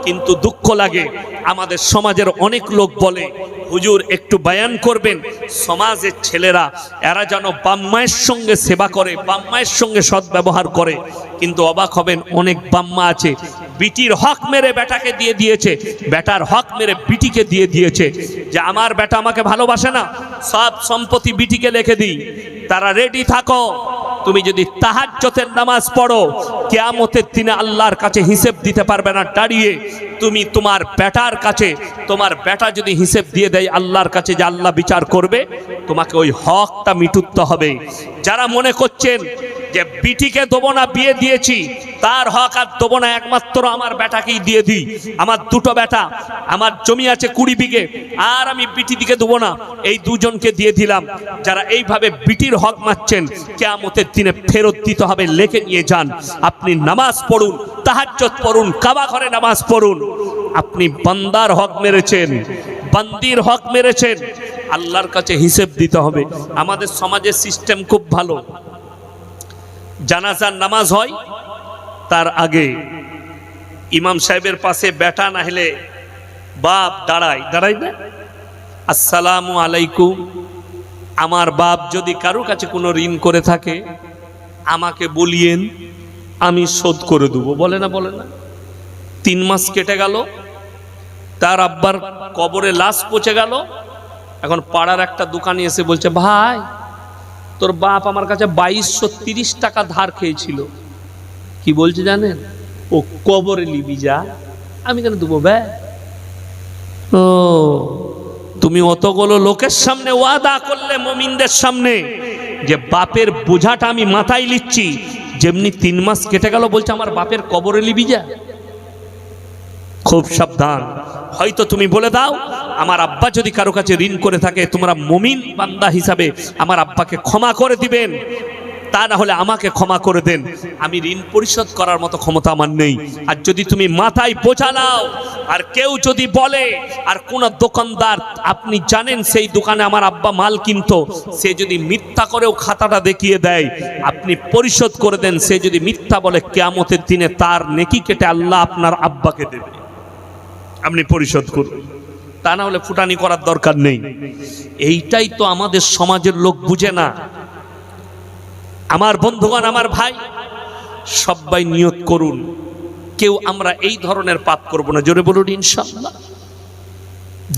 কিন্তু দুঃখ লাগে, আমাদের সমাজের অনেক লোক বলে, হুজুর একটু বয়ান করবেন, সমাজের ছেলেরা এরা যেন বাপ মায়ের সঙ্গে সেবা করে, বাপ মায়ের সঙ্গে সৎ ব্যবহার করে। কিন্তু অবাক হবেন, অনেক বাপ মা আছে বিটির হক মেরে বেটাকে দিয়ে দিয়েছে, বেটার হক মেরে বিটিকে দিয়ে দিয়েছে, যে আমার বেটা আমাকে ভালোবাসে না, সব সম্পত্তি বিটিকে লিখে দিই। তারা রেডি থাকো, তুমি যদি তাহাজ্জুদের নামাজ পড়ো, কিয়ামতের দিনে আল্লাহর কাছে হিসেব দিতে পারবে না দাঁড়িয়ে। তুমি তোমার বেটার কাছে, তোমার বেটা যদি হিসেব দিয়ে দেয় আল্লাহর কাছে, যে আল্লাহ বিচার করবে, তোমাকে ওই হকটা মিটুতে হবে। যারা মনে করছেন যে বিটিকে দেবো না, বিয়ে দিয়েছি তার হক আর দেবো না, একমাত্র আমার বেটাকেই দিয়ে দিই, আমার দুটো বেটা, আমার জমি আছে 20 বিঘে, আর আমি বিটি দিকে দেবো না, এই দুজনকে দিয়ে দিলাম, যারা এইভাবে বিটির হক মারছেন, কিয়ামতের দিনে ফেরত দিতে হবে। লেখে নিয়ে যান। আপনি নামাজ পড়ুন, তাহাজ্জুদ পড়ুন, কাবা ঘরে নামাজ পড়ুন, আপনি বান্দার হক মেরেছেন, বান্দির হক মেরেছেন, আল্লাহর কাছে হিসেব দিতে হবে। আমাদের সমাজের সিস্টেম খুব ভালো। জানাজার নামাজ হয়, তার আগে ইমাম সাহেবের পাশে বেটা না হলে বাপ দাঁড়ায় না, আসসালামু আলাইকুম, আমার বাপ যদি কারো কাছে কোনো ঋণ করে থাকে আমাকে বলিয়েন, আমি শোধ করে দেবো। বলে না? 3 মাস কেটে গেল, তার আব্বার কবরে লাশ পচে গেল, এখন পাড়ার একটা দোকানে এসে বলছে, ভাই তোর বাপ আমার কাছে 2230 টাকা ধার খেয়েছিল। কি বলছে জানেন? ও কবরে লিবি যা, আমি কেন দেবো বে? ও তুমি অতগুলো লোকের সামনে ওয়াদা করলে, মুমিনদের সামনে, যে বাপের বোঝাটা আমি মাথায় নিচ্ছি, যেমনি 3 মাস কেটে গেল বলছে আমার বাপের কবরে লিবি যা। খুব সাবধান। হয়তো তুমি বলে দাও, আমার আব্বা যদি কারো কাছে ঋণ করে থাকে, তোমরা মুমিন বান্দা হিসাবে আমার আব্বাকে ক্ষমা করে দিবেন, তা না হলে আমাকে ক্ষমা করে দেন, আমি ঋণ পরিশোধ করার মতো ক্ষমতা আমার নেই। আর যদি তুমি মাথায় বোঝা নাও, আর কেউ যদি বলে, আর কোন দোকানদার আপনি জানেন সেই দোকানে আমার আব্বা মাল কিনতো, সে যদি মিথ্যা করেও খাতাটা দেখিয়ে দেয়, আপনি পরিশোধ করে দেন। সে যদি মিথ্যা বলে, কিয়ামতের দিনে তার নেকি কেটে আল্লাহ আপনার আব্বাকে দেবে, আপনি পরিশোধ করুন। তা না হলে ফুটানি করার দরকার নেই। এইটাই তো আমাদের সমাজের লোক বুঝে না। আমার বন্ধুগণ, আমার ভাই, সবাই নিয়ত করুন, কেউ আমরা এই ধরনের পাপ করব না। জোরে বলুন ইনশাআল্লাহ।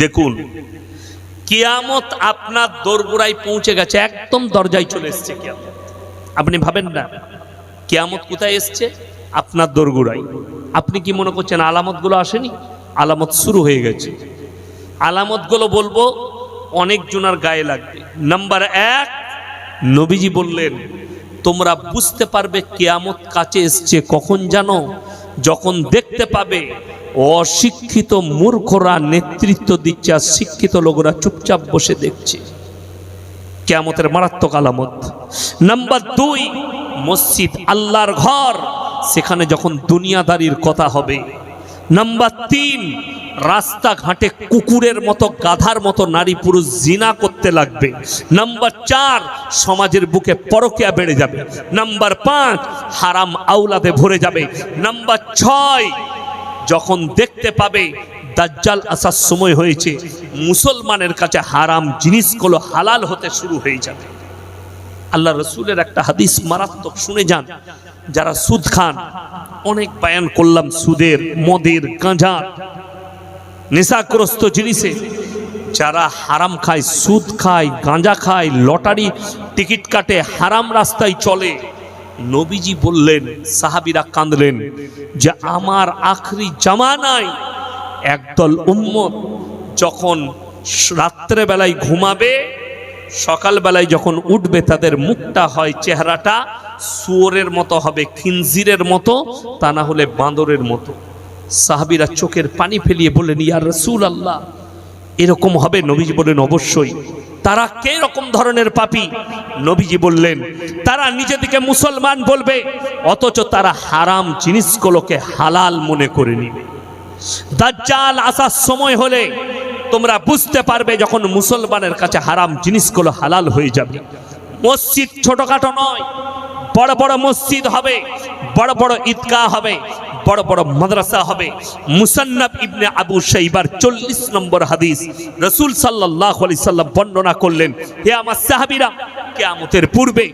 দেখুন, কিয়ামত আপনার দোরগোড়ায় পৌঁছে গেছে, একদম দরজায় চলে এসছে কিয়ামত। আপনি ভাবেন না কিয়ামত কোথায় এসছে? আপনার দোরগোড়ায়। আপনি কি মনে করছেন আলামতগুলো আসেনি? আলামত শুরু হয়ে গেছে। আলামতগুলো বলবো, অনেক জনের গায়ে লাগবে। নাম্বার 1, নবীজি বললেন, তোমরা বুঝতে পারবে কিয়ামত কাছে এসছে কখন জানো? যখন দেখতে পাবে অশিক্ষিত মূর্খরা নেতৃত্ব দিচ্ছে, আর শিক্ষিত লোকেরা চুপচাপ বসে দেখছে। কিয়ামতের মারাত্মক আলামত। নাম্বার 2, মসজিদ আল্লাহর ঘর, সেখানে যখন দুনিয়াদারির কথা হবে। নাম্বার 3, রাস্তাঘাটে কুকুরের মতো, গাধার মতো নারী পুরুষ জিনা করতে লাগবে। নাম্বার 4, সমাজের বুকে পরকীয়া বেড়ে যাবে। নাম্বার 5, হারাম আওলাদে ভরে যাবে। নাম্বার 6, যখন দেখতে পাবে দাজ্জাল আসার সময় হয়েছে, মুসলমানের কাছে হারাম জিনিসগুলো হালাল হতে শুরু হয়ে যাবে। আল্লাহ রসুলের একটা হাদিস মারাত্মক, শুনে যান। যারা সুদ খান, অনেক বয়ান করলাম সুদের, মদের, গাঁজার, নেশাগ্রস্ত জিনিসে, যারা হারাম খায়, সুদ খায়, গাঁজা খায়, লটারি টিকিট কাটে, হারাম রাস্তায় চলে, নবীজি বললেন, সাহাবীরা কাঁদলেন যে আমার আখরি জামানায় একদল উম্মত যখন রাত্রে বেলায় ঘুমাবে, সকালবেলায় যখন উঠবে, তাদের মুখটা হয়, চেহারাটা শুয়োরের মতো হবে, খিনজিরের মতো, তা না হলে বাঁদরের মতো। সাহাবীরা চোখের পানি ফেলিয়ে বললেন, ইয়া রাসূলুল্লাহ, এরকম হবে? নবীজি বললেন, অবশ্যই। তারা কে রকম ধরনের পাপী? নবীজি বললেন, তারা নিজেদেরকে মুসলমান বলবে, অথচ তারা হারাম জিনিসগুলোকে হালাল মনে করে নিবে। দাজ্জাল আসার সময় হলে তোমরা বুঝতে পারবে, যখন মুসলমানের কাছে হারাম জিনিসগুলো হালাল হয়ে যাবে। মসজিদ ছোটখাটো নয়, বড় বড় মসজিদ হবে, বড় বড় ঈদগাহ হবে, বড় বড় মাদ্রাসা হবে। মুসান্নাফ ইবনে আবু শাইবার 40 নম্বর হাদিস, রাসূল সাল্লাল্লাহু আলাইহি সাল্লাম বর্ণনা করলেন, হে আমার সাহাবীরা, কিয়ামতের পূর্বে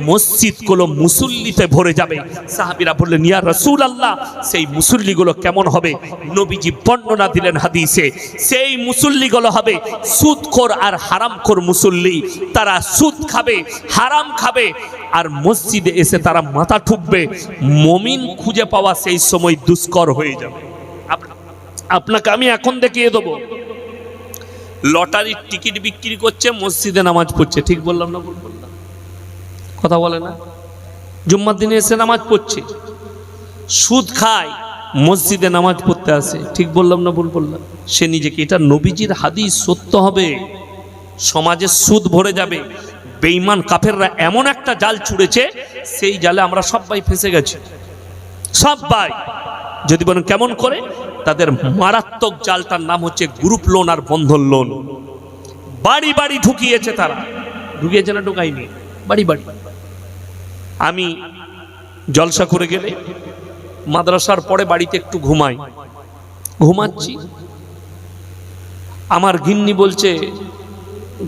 মসজিদগুলো মুসল্লিতে ভরে যাবে। সাহাবীরা বললেন, ইয়া রাসূলুল্লাহ, সেই মুসল্লিগুলো কেমন হবে? নবীজি বর্ণনা দিলেন হাদিসে, সেই মুসল্লিগুলো হবে সুদখোর আর হারামখোর মুসল্লি। তারা সুদ খাবে, হারাম খাবে, আর মসজিদে এসে তারা মাথা ঠুকবে। মুমিন খুঁজে পাওয়া সেই সময় দুষ্কর হয়ে যাবে। আপনাকে আমি এখন দেখিয়ে দেবো, লটারির টিকিট বিক্রি করছে, মসজিদে নামাজ পড়ছে। ঠিক বললাম না ভুল বললাম? কথা বলে না, জুম্মার দিনে এসে নামাজ পড়ছে, সুদ খায়, মসজিদে নামাজ পড়তে আসে। ঠিক বললাম না ভুল বললাম? সে নিজেকে, এটা নবীজির হাদিস সত্য হবে, সমাজে সুদ ভরে যাবে। বেঈমান কাফেররা এমন একটা জাল ছুড়েছে, সেই জালে আমরা সবাই ফেসে গেছি, সবাই। যদি বলেন কেমন করে, তাদের মারাত্মক জালটার নাম হচ্ছে গ্রুপ লোন আর বন্ধন লোন। বাড়ি বাড়ি ঢুকিয়েছে তারা, ঢুকিয়েছে না ঢুকাইনি? বাড়ি বাড়ি। আমি জলসা করে গেলে মাদ্রাসার পরে বাড়িতে একটু ঘুমাচ্ছি, আমার গিন্নি বলছে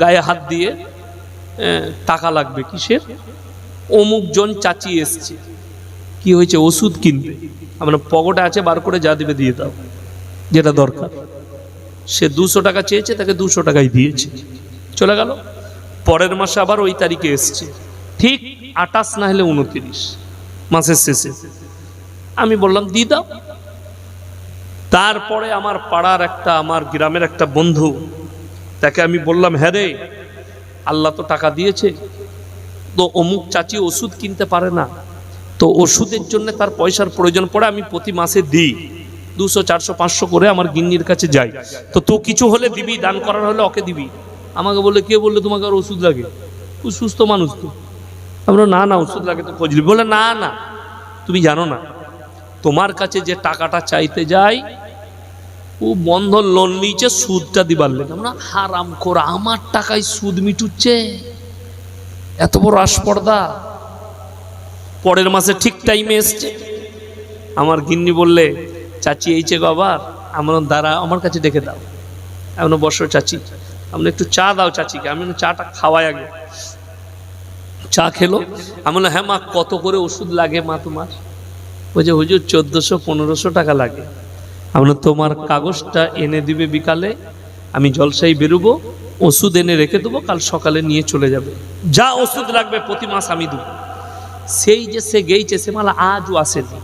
গায়ে হাত দিয়ে, টাকা লাগবে। কিসের? অমুক জন চাচি এসছে। কি হয়েছে? ওষুধ কিনবে। আমার পকেটে আছে, বার করে যা দিবে দিয়ে দাও, যেটা দরকার। সে 200 টাকা চেয়েছে, তাকে 200 টাকাই দিয়েছে, চলে গেল। পরের মাসে আবার ওই তারিখে এসছে, ঠিক 28 না হলে 29 মাসের শেষে। আমি বললাম দিয়ে দাও। তারপরে আমার পাড়ার একটা, আমার গ্রামের একটা বন্ধু, তাকে আমি বললাম, হ্যাঁ রে, আল্লাহ তো টাকা দিয়েছে, তো অমুক চাচি ওষুধ কিনতে পারে না, তো ওষুধের জন্য তার পয়সার প্রয়োজন পড়ে, আমি প্রতি মাসে দিই 200, 400, 500 করে আমার গিন্নির কাছে যাই, তো তো কিছু হলে দিবি, দান করার হলে ওকে দিবি। আমাকে বললে, কে বললে তোমাকে আর ওষুধ লাগে? ও সুস্থ মানুষ তো। আমরা না না ওষুধ লাগে তো খোঁজ নিবি। বলে না না, তুমি জানো না, তোমার কাছে যে টাকাটা চাইতে যাই, ও বন্ধন লোন নিয়েছে সুদটা দিবার লেগে। আমরা হারাম করে আমার টাকায় সুদ মিটুচ্ছে, এত বড় আসপর্দা। পরের মাসে ঠিক টাইমে এসছে, আমার গিন্নি বললে, চাচি এইছে গো আবার। আমার দ্বারা আমার কাছে ডেকে দাও, এমন বসো চাচি, আমি একটু চা দাও চাচিকে। আমি চাটা খাওয়াই আগে। চা খেলো। আমি বললাম, হ্যাঁ মা, কত করে ওষুধ লাগে মা তোমার? বলছে, হুজুর 1400-1500 টাকা লাগে। আমরা তোমার কাগজটা এনে দিবে বিকালে, আমি জলসাই বেরোবো, ওষুধ এনে রেখে দেবো, কাল সকালে নিয়ে চলে যাবে, যা ওষুধ লাগবে প্রতি মাস আমি দেবো। সেই যে সে গেইছে, সে মালা আজও আসেনি।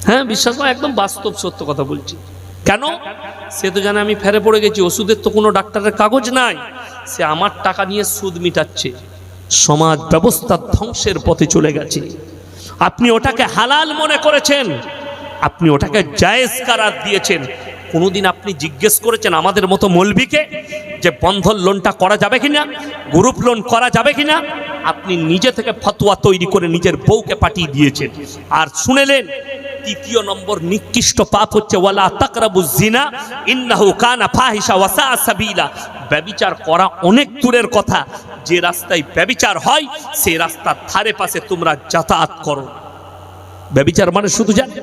হ্যাঁ, বিশ্বাস করে, একদম বাস্তব সত্য কথা বলছি। কেন? সে তো জানে আমি ফেরে পড়ে গেছি, ওষুধের তো কোনো ডাক্তারের কাগজ নাই, সে আমার টাকা নিয়ে সুদ মিটাচ্ছে। সমাজ ব্যবস্থা ধ্বংসের পথে চলে গেছে। আপনি ওটাকে হালাল মনে করেছেন, আপনি ওটাকে জায়েজ করার দিয়েছেন। কোনোদিন আপনি জিজ্ঞেস করেছেন আমাদের মতো মৌলবীকে যে বন্ধন লোনটা করা যাবে কিনা, গ্রুপ লোন করা যাবে কিনা? আপনি নিজে থেকে ফতোয়া তৈরি করে নিজের বউকে পাঠিয়ে দিয়েছেন। আর শুনেলেন, তৃতীয় নম্বর নিকৃষ্ট পাপ হচ্ছে ওয়ালা তাকরাবুজ জিনা ইন্নাহু কানা ফাহিশা ওয়া সাআ সাবিলা। ব্যভিচার করা অনেক দূরের কথা, যে রাস্তায় ব্যভিচার হয় সেই রাস্তার ধারে পাশে তোমরা যাতায়াত করো। ব্যভিচার মানে শুধু জানো,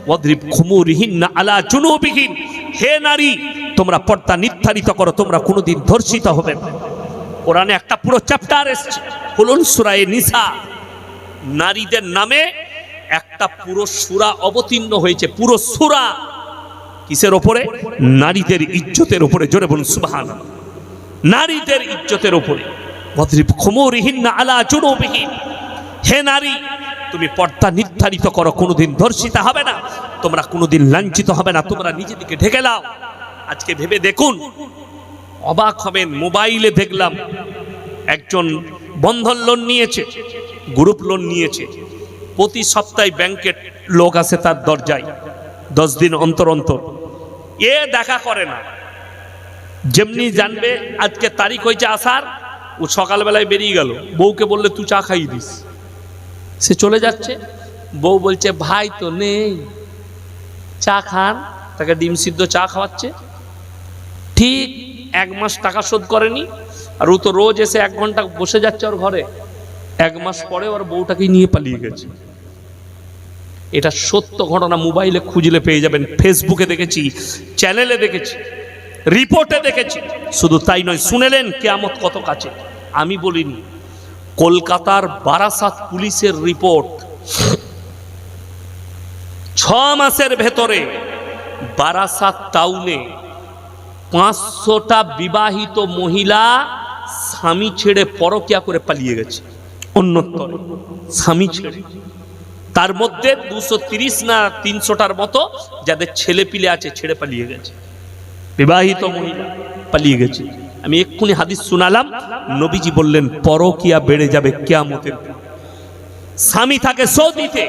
ওয়াদরিব খুমুরিহিন্না আলা জুনুবিহিন। হে নারী, তোমরা পর্দা নির্ধারিত করো, তোমরা কোনোদিন ধর্ষিত হবে না। কোরআনে একটা পুরো চ্যাপ্টার এসেছে, খুলুন সূরা নিসা, নারীদের নামে একটা পুরো সূরা অবতীর্ণ হয়েছে। পুরো সূরা কিসের ওপরে? নারীদের ইজ্জতের উপরে। জোরে বলুন সুবহানাল্লাহ। নারীদের ইজ্জতের উপরে। ওয়াদরিব খুমুরিহিন্না আলা জুনুবিহিন। হে নারী, তুমি পর্দা নির্ধারিত করো, কোনোদিন ধর্ষিত হবে না, তোমরা কোনোদিন লাঞ্ছিত হবে না, তোমরা নিজেদেরকে ঢেকে নাও। আজকে ভেবে দেখুন, অবাক হবেন, মোবাইলে দেখলাম একজন বন্ধন লোন নিয়েছে, গ্রুপ লোন নিয়েছে, প্রতি সপ্তাহে ব্যাংকের লোক আসে তার দরজায় 10 দিন অন্তর অন্তর। এ দেখা করে না, যেমনি জানবে আজকে তারিখ হয়েছে আসার, ও সকালবেলায় বেরিয়ে গেল, বউকে বললে তুই চা খাইয়ে দিস, সে চলে যাচ্ছে। বউ বলছে, ভাই তো নেই, চা খান। তাকে ডিম সিদ্ধ চা খাওয়াচ্ছে। ঠিক 1 মাস টাকা শোধ করেনি, আর ও তো রোজ এসে 1 ঘন্টা বসে যাচ্ছে ওর ঘরে। 1 মাস পরে ওর বউটাকে নিয়ে পালিয়ে গেছে। এটা সত্য ঘটনা, মোবাইলে খুঁজলে পেয়ে যাবেন, ফেসবুকে দেখেছি, চ্যানেলে দেখেছি, রিপোর্টে দেখেছি। শুধু তাই নয়, শুনেলেন কিয়ামত কত কাছে। আমি বলিনি, কলকাতার বারাসাত পুলিশের রিপোর্ট, 6 মাসের ভেতরে বারাসাত টাউনে 500টা বিবাহিত মহিলা স্বামী ছেড়ে পরকিয়া করে পালিয়ে গেছে। অন্যত্তরে স্বামী ছেড়ে, তার মধ্যে 230 না 300টার মতো যাদের ছেলে পিলে আছে ছেড়ে পালিয়ে গেছে। বিবাহিত মহিলা পালিয়ে গেছে। আমি এক্ষুনি হাদিস শোনালাম, নবীজি বললেন পরকিয়া বেড়ে যাবে কিয়ামতের দিন। স্বামী থাকে সৌদিতে,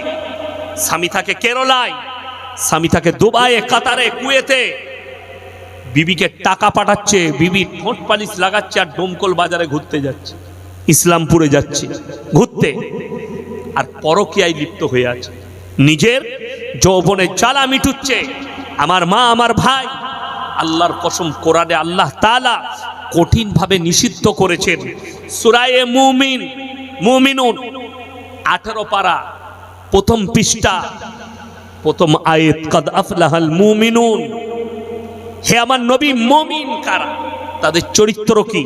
স্বামী থাকে কেরলায়, স্বামী থাকে দুবাইয়ে, কাতারে, কুয়েতে, বিবিকে টাকা পাঠাচ্ছে, বিবি ঠোঁট পালিশ লাগাচ্ছে আর ডোমকল বাজারে ঘুরতে যাচ্ছে, ইসলামপুরে যাচ্ছে ঘুরতে, আর পরকীয়ায় লিপ্ত হয়ে আছে। নিজের যৌবনের জ্বালা মিটুচ্ছে। আমার মা, আমার ভাই, আল্লাহর কসম, কোরআনে আল্লাহ তাআলা কঠিন ভাবে নিষিদ্ধ করেছেন। সূরা মুমিনুন 18 পারা প্রথম পৃষ্ঠা প্রথম আয়াত, কাদ আফলাহাল মুমিনুন। হে আমার নবী, মুমিন কারা, তাদের চরিত্র কি?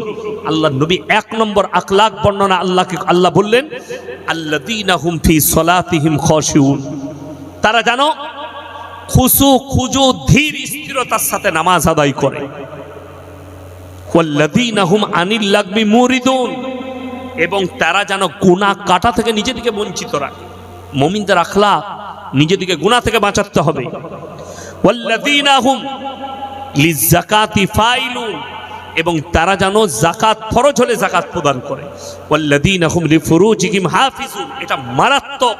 আল্লাহ নবী 1 নম্বর আখলাক বর্ণনা আল্লাহ বললেন, আল্লাযীনা হুম ফি সলাতিহিম খাশিউন। তারা জানো খুশু খুজু ধীর স্থিরতার সাথে নামাজ আদায় করে। ওয়াল্লাযীনা হুম আনিল লাগবি মুরিদুন, এবং তারা যেন গুনাহ কাটা থেকে নিজেদেরকে বঞ্চিত রাখে। মুমিনদের আখলাক, নিজেদেরকে গুনাহ থেকে বাঁচাতে হবে। ওয়াল্লাযীনা হুম লিযাকাতি ফাইলুন, এবং তারা যেন যাকাত ফরজ হলে যাকাত প্রদান করে। ওয়াল্লাযীনা হুম লিফুরুজিহিম হাফিজুন, এটা মারাত্মক।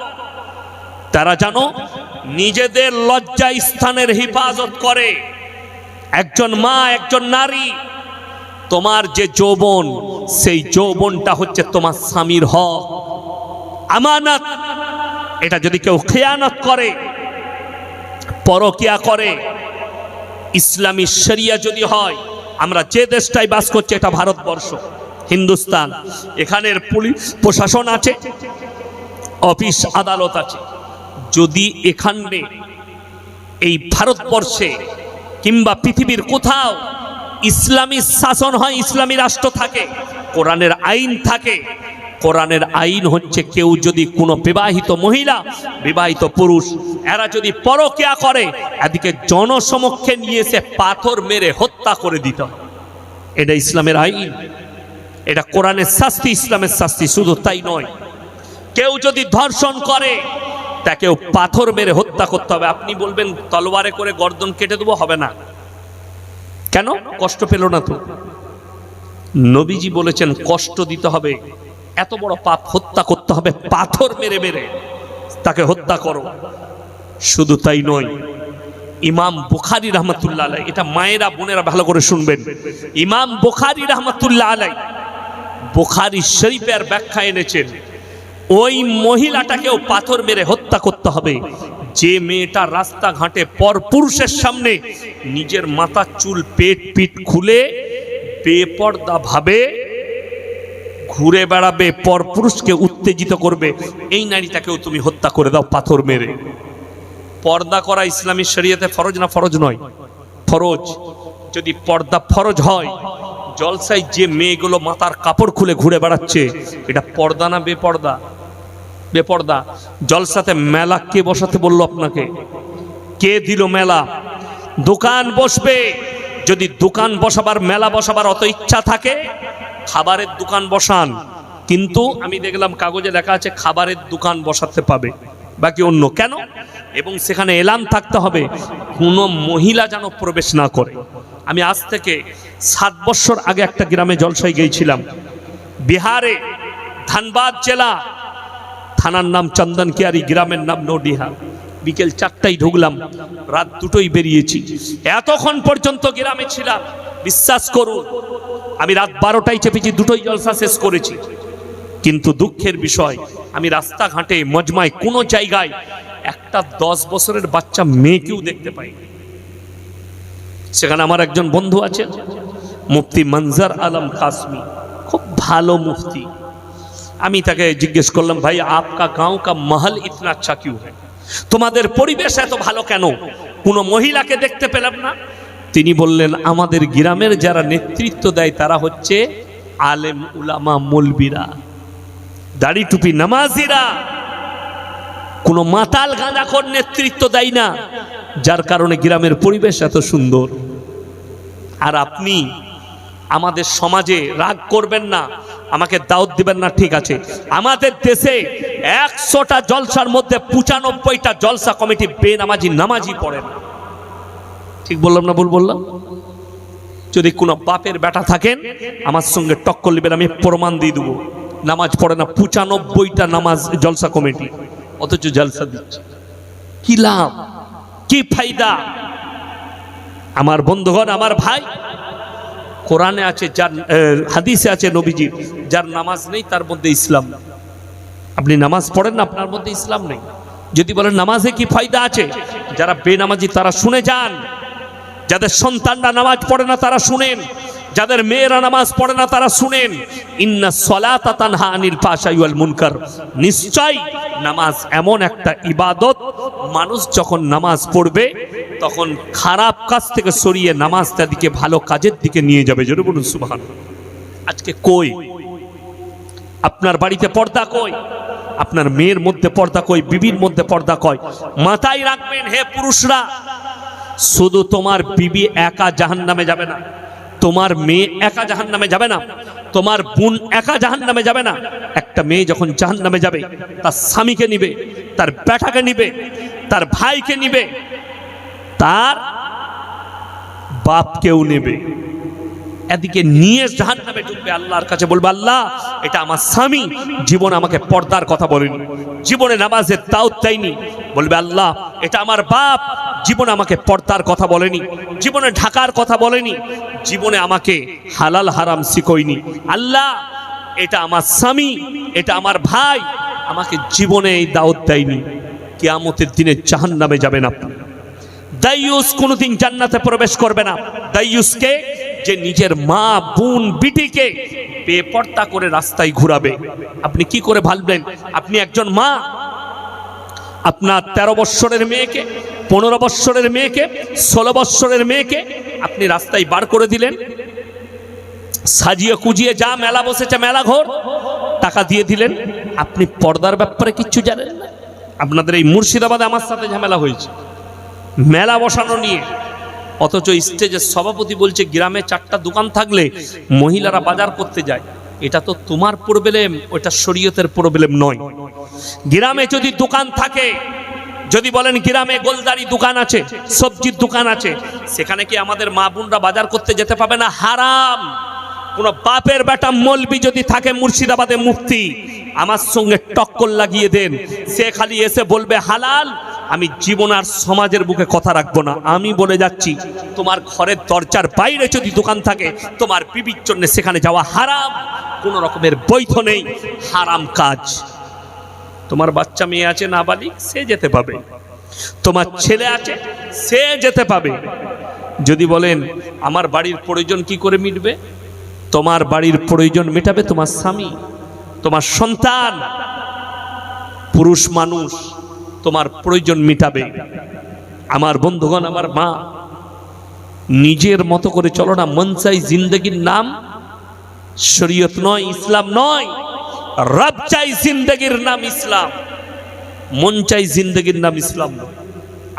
তারা যেন নিজেদের লজ্জা স্থানের হিফাজত করে। একজন মা, একজন নারী, তোমার যে যৌবন, সেই যৌবনটা হচ্ছে তোমার স্বামীর হক, আমানত। এটা যদি কেউ খেয়ানত করে, পরকিয়া করে, ইসলামী শরিয়া যদি হয়, আমরা যে দেশটায় বাস করছি, এটা ভারতবর্ষ, হিন্দুস্তান, এখানের পুলিশ প্রশাসন আছে, অফিস আদালত আছে। যদি এখানে এই ভারতবর্ষে কিংবা পৃথিবীর কোথাও ইসলামী শাসন হয়, ইসলামী রাষ্ট্র থাকে, কোরআনের আইন থাকে, কোরআনের আইন হচ্ছে কেউ যদি কোনো বিবাহিত মহিলা, বিবাহিত পুরুষ, এরা যদি পরকিয়া করে, এদিকে জনসমক্ষে নিয়ে এসে পাথর মেরে হত্যা করে দিত। এটা ইসলামের আইন, এটা কোরআনের শাস্তি, ইসলামের শাস্তি। শুধু তাই নয়, কেউ যদি ধর্ষণ করে, তাকেও পাথর মেরে হত্যা করতে হবে। আপনি বলবেন তলোয়ারে করে গর্দন কেটে দেবো, হবে না। কেন? কষ্ট পেল না তো? নবীজি বলেছেন কষ্ট দিতে হবে, এত বড় পাপ, হত্যা করতে হবে, পাথর মেরে মেরে তাকে হত্যা করো। শুধু তাই নয়, ইমাম বুখারী রাহমাতুল্লাহ আলাইহি, এটা মায়েরা বোনেরা ভালো করে শুনবেন, ইমাম বুখারী রাহমাতুল্লাহ আলাইহি বুখারী শরীফের ব্যাখ্যা এনেছেন, ওই মহিলাটাকেও পাথর মেরে হত্যা করতে হবে যে মেয়েটা রাস্তাঘাটে পর পুরুষের সামনে নিজের মাথার চুল পিঠ খুলে বেপর্দা ভাবে ঘুরে বেড়াবে, পর পুরুষকে উত্তেজিত করবে, এই নারীটাকেও তুমি হত্যা করে দাও পাথর মেরে। পর্দা করা ইসলামী শরীয়তে ফরজ না ফরজ নয়? ফরজ। যদি পর্দা ফরজ হয়, জলসায় যে মেয়েগুলো মাথার কাপড় খুলে ঘুরে বেড়াচ্ছে, এটা পর্দা না বেপর্দা? বেপর্দা। জলসাতে মেলা কে বসাতে বললো আপনাকে? কে দিল মেলা? দোকান বসবে, যদি দোকান বসাবার, মেলা বসাবার অত ইচ্ছা থাকে, খাবারের দোকান বসান, কিন্তু আমি দেখলাম কাগজে লেখা আছে খাবারের দোকান বসাতে পাবে, বাকি অন্য। কেন? এবং সেখানে এলান থাকতে হবে কোনো মহিলা যেন প্রবেশ না করে। আমি আজ থেকে 7 বছর আগে একটা গ্রামে জলসায় গিয়েছিলাম, বিহারে, ধানবাদ জেলা, থানার নাম চন্দনকিয়ারি, গ্রামের নাম নডিহা। বিকেল 4টায় ঢুকলাম, রাত 2টোয় বেরিয়েছি। এতক্ষণ পর্যন্ত গ্রামে ছিলাম, বিশ্বাস করুন, আমি রাত 12টায় চেপেছি, 2টোয় জলসা শেষ করেছি। কিন্তু দুঃখের বিষয়, আমি রাস্তাঘাটে মজমায় কোনো জায়গায় একটা 10 বছরের বাচ্চা মেয়েকেও দেখতে পাই। সেখানে আমার একজন বন্ধু আছে, মুফতি মনজর আলম কাসমি, খুব ভালো মুফতি। আমি তাকে জিজ্ঞেস করলাম, ভাই আপকা গাঁও কা মহল ইতনা আচ্ছা কিউ হ্যায়, তোমাদের পরিবেশ এত ভালো কেন? কোনো মহিলাকে দেখতে পেলাম না। তিনি বললেন, আমাদের গ্রামের যারা নেতৃত্ব দেয় তারা হচ্ছে আলেম উলামা মৌলবীরা, দাড়ি টুপি নামাজিরা, কোনো মাতাল গাঁজাখোর নেতৃত্ব দেয় না, যার কারণে গ্রামের পরিবেশ এত সুন্দর। আর আপনি আমাদের সমাজে, রাগ করবেন না, আমাকে দাওয়াত দিবেন না, ঠিক আছে, আমাদের দেশে 100টা জলসার মধ্যে 95টা জলসা কমিটি বেনামাজি, নামাজি পড়ে না। ঠিক বললাম না ভুল বললাম? যদি কোনো বাপের বেটা থাকেন আমার সঙ্গে টক্কর নেবেন, আমি প্রমাণ দিয়ে দেবো। নামাজ পড়ে না, 95টা নামাজ জলসা কমিটি, অথচ জলসা দিচ্ছে। কি লাভ, কি ফায়দা? আমার বন্ধুগণ, আমার ভাই, কোরআনে আছে, যার হাদিসে আছে নবীজি, যার নামাজ নেই তার মধ্যে ইসলাম। আপনি নামাজ পড়েন না, আপনার মধ্যে ইসলাম নেই। যদি বলেন নামাজে কি ফায়দা আছে, যারা বেনামাজি তারা শুনে যান। যাদের সন্তানরা নামাজ পড়ে না তারা শুনেন, যাদের মেয়েরা নামাজ পড়ে না তারা শুনেন। ইন্নাস সালাতা তানহা আনিল ফাহশাই ওয়াল মুনকার। নিশ্চয় নামাজ এমন একটা ইবাদত, মানুষ যখন নামাজ পড়বে তখন খারাপ কাজ থেকে সরিয়ে নামাজটা দিকে ভালো কাজের দিকে নিয়ে যাবে। জোরে বলুন সুবহানাল্লাহ। আজকে কই আপনার বাড়িতে পর্দা, কই আপনার মেয়ের মধ্যে পর্দা, কই বিবির মধ্যে পর্দা? কই? মাথায় রাখবেন হে পুরুষরা, শুধু তোমার বিবি একা জাহান্নামে যাবে না, তোমার মেয়ে একা জাহান্নামে যাবে না, তোমার বোন একা জাহান্নামে যাবে না। একটা মেয়ে যখন জাহান্নামে যাবে, তার স্বামীকে নিবে, তার বেটাকে নিবে, তার ভাইকে নিবে, তার বাপকেও নেবে। এদিকে নিয়ে জাহান্নামে ঢুকবে, আল্লাহর কাছে বলবে, আল্লাহ এটা আমার স্বামী, জীবনে আমাকে পর্দার কথা বলেনি, জীবনে নামাজের দাওয়াত দেয়নি। বলবে, আল্লাহ এটা আমার বাপ, জীবনে আমাকে পর্দার কথা বলেনি, জীবনে ঢাকার কথা বলেনি, জীবনে আমাকে হালাল হারাম শিখয়নি। আল্লাহ এটা আমার স্বামী, এটা আমার ভাই, আমাকে জীবনে এই দাওয়াত দেয়নি। কিয়ামতের দিনে জাহান্নামে যাবেন আপনি। দাইয়ুস কোনোদিন জান্নাতে প্রবেশ করবে না। দাইয়ুসকে, যে নিজের মা বোন বিটিকে বেপর্দা করে রাস্তায় ঘুরাবে। আপনি কি করে ভাবলেন আপনি একজন মা, আপনার 13 বৎসরের মেয়েকে, 15 বৎসরের মেয়েকে, 16 বৎসরের মেয়েকে আপনি রাস্তায় বার করে দিলেন, সাজিয়ে কুজিয়ে, যা মেলা বসেছে মেলা ঘর, টাকা দিয়ে দিলেন। আপনি পর্দার ব্যাপারে কিচ্ছু জানেন না। আপনাদের এই মুর্শিদাবাদে আমার সাথে ঝামেলা হয়েছে মেলা বসানো নিয়ে, অথচ স্টেজের সভাপতি বলছে গ্রামে 4টা দোকান থাকলে মহিলারা বাজার করতে যায়। এটা তো তোমার প্রবলেম, ওটা শরীয়তের প্রবলেম নয়। গ্রামে যদি দোকান থাকে, যদি বলেন গ্রামে গোলদারি দোকান আছে, সবজির দোকান আছে, সেখানে কি আমাদের মা বোনরা বাজার করতে যেতে পাবে না? হারাম। কোন বাপের বেটা মৌলবি যদি থাকে মুর্শিদাবাদে, মুফতি, আমার সঙ্গে টক্কর লাগিয়ে দেন, সে খালি এসে বলবে হালাল, আমি জীবন আর সমাজের বুকে কথা রাখবো না। আমি বলে যাচ্ছি, তোমার ঘরের দরজার বাইরে যদি দোকান থাকে, তোমার বিবির জন্য সেখানে যাওয়া হারাম, কোন রকমের বৈধ নেই, হারাম কাজ। তোমার বাচ্চা মেয়ে আছে নাবালিগ, সে যেতে পাবে, তোমার ছেলে আছে সে যেতে পাবে। যদি বলেন আমার বাড়ির প্রয়োজন কি করে মিটবে, তোমার বাড়ির প্রয়োজন মেটাবে তোমার স্বামী, তোমার সন্তান। পুরুষ মানুষ তোমার প্রয়োজন মিটাবে। আমার বন্ধুগণ, আমার মা, নিজের মতো করে চলো না। মন চাই জিন্দগির নাম শরীয়ত নয়, ইসলাম নয়। রব চাই জিন্দগির নাম ইসলাম, মন চাই জিন্দগির নাম ইসলাম নয়।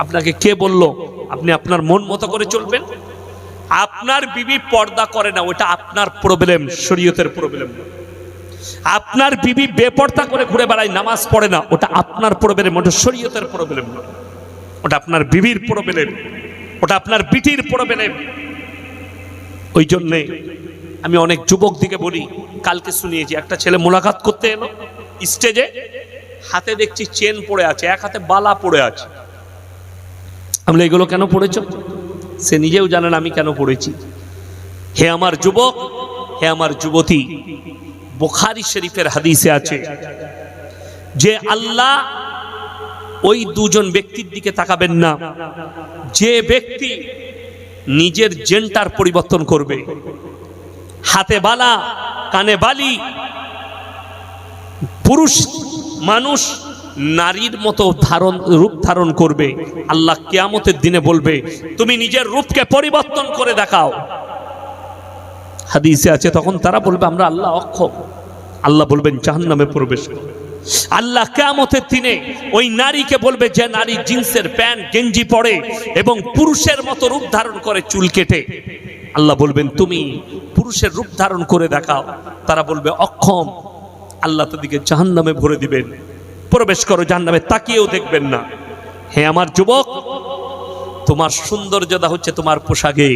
আপনাকে কে বলল আপনি আপনার মন মতো করে চলবেন? আপনার বিবি পর্দা করে না, ওটা আপনার প্রবলেম, শরীয়তের প্রবলেম। আপনার বিবি বেপর্দা করে ঘুরে বেড়ায়, নামাজ পড়ে না, ওটা আপনার প্রবলেম, ওটা শরীয়তের প্রবলেম না। ওটা আপনার বিবির প্রবলেম, ওটা আপনার বিটির প্রবলেম। ওই জন্যে আমি অনেক যুবক দিকে বলি, কালকে শুনিয়েছি একটা ছেলে মোলাকাত করতে এলো স্টেজে, হাতে দেখছি চেন পড়ে আছে, এক হাতে বালা পড়ে আছে। আমরা এগুলো কেন পড়েছ? সে নিজেও জানেন আমি কেন পড়েছি। হে আমার যুবক, হে আমার যুবতী, বুখারী শরীফের হাদিসে আছে যে আল্লাহ ওই দুজন ব্যক্তির দিকে তাকাবেন না, যে ব্যক্তি নিজের জেন্টার পরিবর্তন করবে, হাতে বালা কানে বালি, পুরুষ মানুষ নারীর মতো রূপ ধারণ করবে। আল্লাহ কিয়ামতের দিনে বলবে তুমি নিজের রূপকে পরিবর্তন করে দেখাও। হাদিসে আছে তখন তারা বলবে আমরা আল্লাহ অক্ষম। আল্লাহ বলবেন জাহান্নামে প্রবেশ করো। আল্লাহ কিয়ামতের দিনে ওই নারীকে বলবে যে নারী জিন্সের প্যান্ট গেঞ্জি পরে এবং পুরুষের মতো রূপ ধারণ করে চুল কেটে, আল্লাহ বলবেন তুমি পুরুষের রূপ ধারণ করে দেখাও। তারা বলবে অক্ষম। আল্লাহ তাদেরকে জাহান্নামে ভরে দিবেন, প্রবেশ করো জাহান্নামে, তাকিয়েও দেখবেন না। হে আমার যুবক, তোমার সৌন্দর্যতা হচ্ছে তোমার পোশাকে,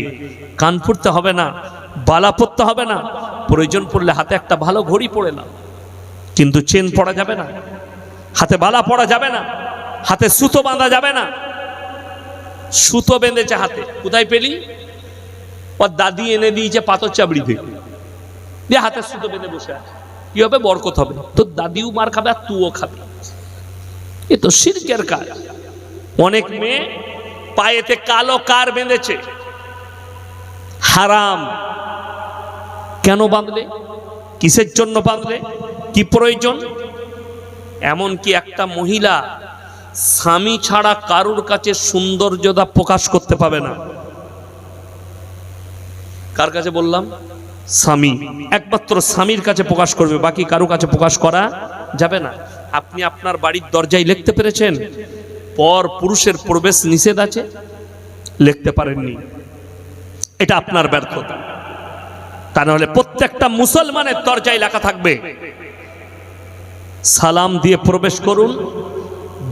কান ফুটতে হবে না, বালা পরতে হবে না, প্রয়োজন পড়লে হাতে একটা ভালো ঘড়ি পরে নাও, কিন্তু চেন পরা যাবে না, হাতে বালা পরা যাবে না, হাতে সুতো বাঁধা যাবে না। সুতো বেঁধেছে হাতে, কোথায় পেলি? ওর দাদি এনে দিয়েছে পাথর চাবড়ি থেকে, দিয়ে হাতে সুতো বেঁধে বসে আছে। কি হবে? বরকত হবে। তোর দাদিও মার খাবে আর তুইও খাবে। এ তো শিরকের কাজ। অনেক মেয়ে পায়েতে কালো কার বেঁধেছে, হারাম। কেন বাঁধলে? কিসের জন্য বাঁধলে? কি প্রয়োজন? এমনকি একটা মহিলা স্বামী ছাড়া কারুর কাছে সৌন্দর্যতা প্রকাশ করতে পাবে না। কার কাছে বললাম? স্বামী। একমাত্র স্বামীর কাছে প্রকাশ করবে, বাকি কারো কাছে প্রকাশ করা যাবে না। আপনি আপনার বাড়ির দরজায় লিখতে পেরেছেন পর পুরুষের প্রবেশ নিষেধ আছে? লিখতে পারেননি, এটা আপনার ব্যর্থতা। তা নাহলে প্রত্যেকটা মুসলমানের দরজায় লেখা থাকবে সালাম দিয়ে প্রবেশ করুন,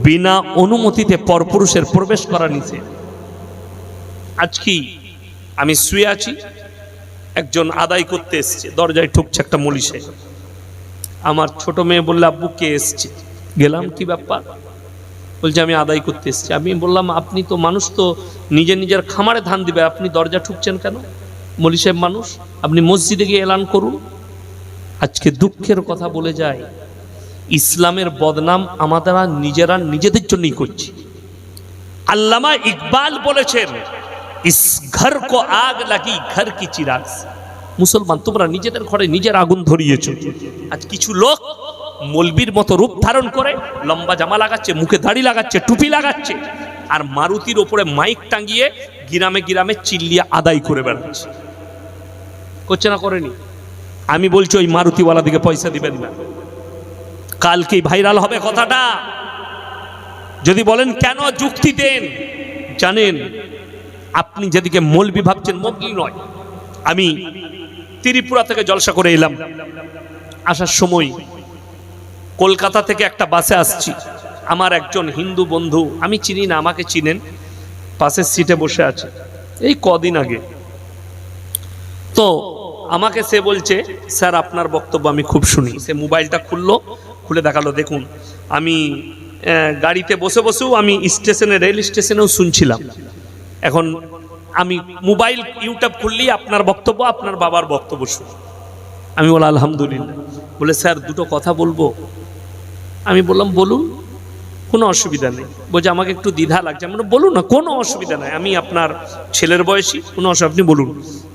বিনা অনুমতিতে পরপুরুষের প্রবেশ করা নিষেধ। আজকে আমি শুয়ে আছি, একজন আদায় করতে এসছে, দরজায় ঠুকছে একটা মলিশে। আমার ছোট মেয়ে বললে, আব্বু কে এসছে? গেলাম, কি ব্যাপার? বলছে আমি আদায় করতে এসছি। আমি বললাম, আপনি তো মানুষ, তো নিজের নিজের খামারে ধান দিবে, আপনি দরজা ঠুকছেন কেন? মলি সাহেব মানুষ, আপনি মসজিদে গিয়ে এলান করুন। আজকে দুঃখের কথা বলে যায়, ইসলামের বদনাম আমাদের নিজেরা নিজেদের জন্যই করছি। আল্লামা ইকবাল বলেছেন, ইস ঘর কো আগ লাগি ঘর কি চিরাগ। মুসলমান, তোমরা নিজেদের ঘরে নিজের আগুন ধরিয়েছ। আজ কিছু লোক মলবির মতো রূপ ধারণ করে লম্বা জামা লাগাচ্ছে, মুখে দাড়ি লাগাচ্ছে, টুপি লাগাচ্ছে, আর মারুতির ওপরে মাইক টাঙ্গিয়ে গ্রামে গ্রামে চিল্লিয়ে আদায় করে বেড়াচ্ছে। করছে না? করেনি? আমি বলছি ওই মারুতিওয়ালা দিকে পয়সা দিবেন না, কালকেই ভাইরাল হবে কথাটা। যদি বলেন কেন, যুক্তি দেন। জানেন, আপনি যেদিকে মৌলবি ভাবছেন, মৌলবি নয়। আমি ত্রিপুরা থেকে জলসা করে এলাম, আসার সময় কলকাতা থেকে একটা বাসে আসছি। আমার একজন হিন্দু বন্ধু, আমি চিনি না, আমাকে চিনেন, পাশের সিটে বসে আছে এই কদিন আগে। তো আমাকে সে বলছে, স্যার আপনার বক্তব্য আমি খুব শুনি। সে মোবাইলটা খুললো, খুলে দেখালো, দেখুন আমি গাড়িতে বসে বসেও আমি স্টেশনে, রেল স্টেশনেও শুনছিলাম। এখন আমি মোবাইল ইউটিউব খুললেই আপনার বক্তব্য, আপনার বাবার বক্তব্য শুনি। আমি বললাম আলহামদুলিল্লাহ। বলে স্যার দুটো কথা বলবো। আমি বললাম বলুন, কোনো অসুবিধা নেই। বলছে আমাকে একটু দ্বিধা লাগছে। আমরা বলুন না, কোনো অসুবিধা নাই, আমি আপনার ছেলের বয়সী, কোনো অসুবিধা, আপনি বলুন।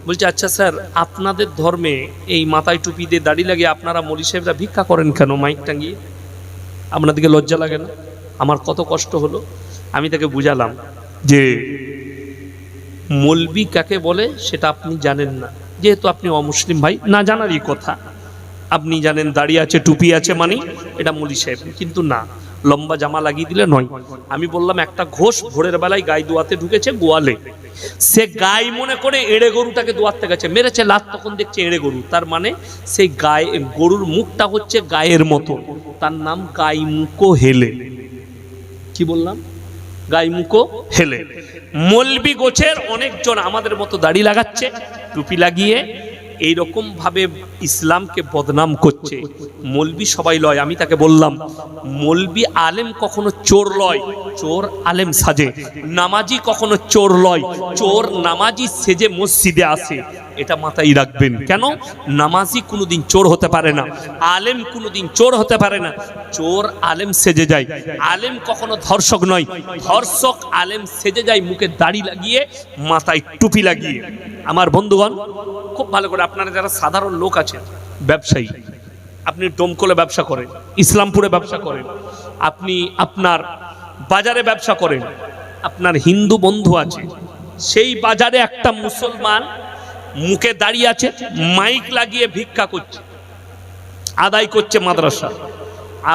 বলছে আচ্ছা স্যার, আপনাদের ধর্মে এই মাথায় টুপি দিয়ে দাড়ি লাগিয়ে আপনারা মৌলী সাহেবরা ভিক্ষা করেন কেন মাইক টাঙ্গিয়ে? আপনাদেরকে লজ্জা লাগে না? আমার কত কষ্ট হলো। আমি তাকে বুঝালাম যে মৌলবি কাকে বলে সেটা আপনি জানেন না, যেহেতু আপনি অমুসলিম ভাই, না জানারই কথা। আপনি জানেন দাড়ি আছে, টুপি আছে, মানে এটা মৌলী সাহেব, কিন্তু না, লম্বা জামা লাগিয়ে দিলে নয়। আমি বললাম একটা ঘোষ ভোরের বেলায় গাই দোয়াতে ঢুকেছে গোয়ালে, সে গাই মনে করে এড়ে গরুটাকে দোয়াতে গেছে, মেরেছে লাত, তখন দেখছে এড়ে গরু, তার মানে সেই গায়ে গরুর মুখটা হচ্ছে গায়ের মতো, তার নাম গাইমুখো হেলে। কি বললাম? গাইমুখো হেলে। মলবি গোছের অনেকজন আমাদের মতো দাড়ি লাগাচ্ছে, টুপি লাগিয়ে এইরকম ভাবে ইসলামকে বদনাম করছে। মলবি সবাই লয়। আমি তাকে বললাম, মলবি আলেম কখনো চোর লয়, চোর আলেম সাজে। নামাজি কখনো চোর লয়, চোর নামাজি সেজে মসজিদে আসে। এটা মাথায় রাখবেন। কেন? নামাজি কোনোদিন চোর হতে পারে না, আলেম কোনোদিন চোর হতে পারে না। চোর আলেম সেজে যায়, আলেম কখনো ধর্ষক নয়, ধর্ষক আলেম সেজে যায় মুখে দাড়ি লাগিয়ে, মাথায় টুপি লাগিয়ে। আমার বন্ধুগণ, খুব ভালো করে, আপনারা যারা সাধারণ লোক আছেন, ব্যবসায়ী, আপনি ডোমকলে ব্যবসা করেন, ইসলামপুরে ব্যবসা করেন, আপনি আপনার বাজারে ব্যবসা করেন, আপনার হিন্দু বন্ধু আছে, সেই বাজারে একটা মুসলমান মুখে দাঁড়িয়ে আছে, মাইক লাগিয়ে ভিক্ষা করছে, আদায় করছে মাদ্রাসা।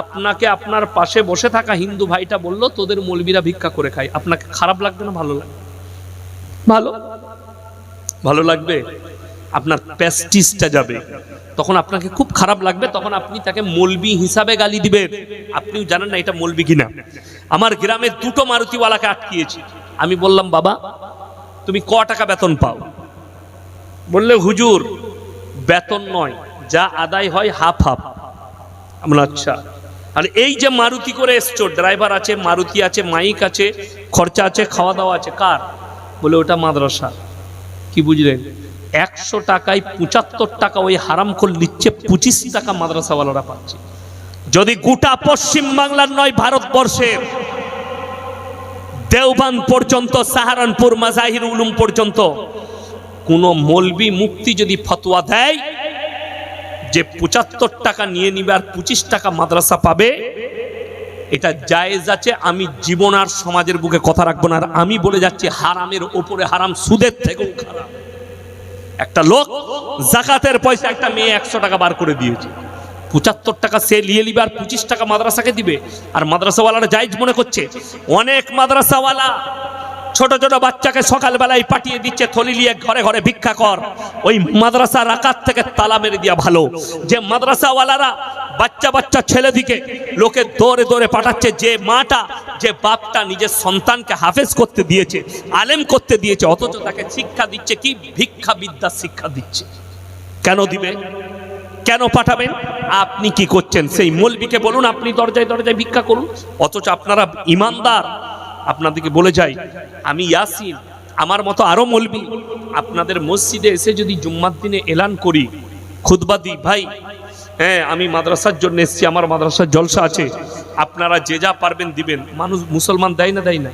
আপনাকে আপনার পাশে বসে থাকা হিন্দু ভাইটা বললো তোদের মৌলবীরা ভিক্ষা করে খায়, আপনাকে খারাপ লাগবে না? ভালো লাগবে? ভালো লাগবে? আপনার প্রেস্টিজটা যাবে, তখন আপনাকে খুব খারাপ লাগবে, তখন আপনি তাকে মৌলবি হিসাবে গালি দিবেন। আপনিও জানেন না এটা মৌলবি কিনা। আমার গ্রামে দুটো মারুতিওয়ালাকে আটকিয়েছি। আমি বললাম বাবা তুমি ক টাকা বেতন পাও? বললে হুজুর বেতন নয়, যা আদায় হয় হাফ হাফ। আমরা আচ্ছা, আর এই যে মারুতি করে এসছো, ড্রাইভার আছে, মারুতি আছে, মাইক আছে, খরচা আছে, খাওয়া দাওয়া আছে, কার? বলে ওটা মাদ্রাসা। কি বুঝলেন? 100 টাকায় 75 টাকা ওই হারাম করে নিচ্ছে, 25 টাকা মাদ্রাসাওয়ালারা পাচ্ছে। যদি গোটা পশ্চিম বাংলার নয়, ভারতবর্ষের দেওবান পর্যন্ত, সাহারানপুর, মাজাহির উলুম পর্যন্ত কোন মৌলবি মুফতি যদি ফতোয়া দেয় যে 75 টাকা নিয়ে নিবে আর 25 টাকা মাদ্রাসা পাবে, এটা জায়েজ আছে। আমি জীবন আর সমাজের বুকে কথা রাখবো না। আর আমি বলে যাচ্ছি, হারামের ওপরে হারাম, সুদের থেকেও খারাপ। একটা লোক যাকাতের পয়সা একটা মেয়ে 100 টাকা বার করে দিয়েছে, 75 টাকা সে নিয়ে নিবে আর 25 টাকা মাদ্রাসাকে দিবে। আর মাদ্রাসাওয়ালারা জায়েজ মনে করছে। অনেক মাদ্রাসাওয়ালা ছোট ছোট বাচ্চাকে সকালবেলায় পাঠিয়ে দিচ্ছে থলি নিয়ে, ঘরে ঘরে ভিক্ষা কর। ওই মাদ্রাসা রাকাত থেকে তালা মেরে দেওয়া ভালো। যে মাদ্রাসাওয়ালারা বাচ্চা বাচ্চা ছেলেদিকে লোকে দৌড়ে দৌড়ে পাঠাচ্ছে, যে মাটা, যে বাপটা নিজের সন্তানকে হাফেজ করতে দিয়েছে, আলেম করতে দিয়েছে, অথচ তাকে শিক্ষা দিচ্ছে কি? ভিক্ষা বিদ্যা শিক্ষা দিচ্ছে। কেন দিবে? কেন পাঠাবেন? আপনি কি করছেন? সেই মৌলবীকে বলুন আপনি দরজায় দরজায় ভিক্ষা করুন। অথচ আপনারা ইমানদার। আপনাদেরকে বলে যাই, আমি ইয়াসিন, আমার মতো আরো মৌলবী আপনাদের মসজিদে এসে যদি জুম্মার দিনে এলান করি, খুতবা দিই, ভাই হ্যাঁ আমি মাদ্রাসার জন্য এসেছি, আমার মাদ্রাসার জলসা আছে, আপনারা যে যা পারবেন দিবেন। মানুষ, মুসলমান দেয় না? দেয় না?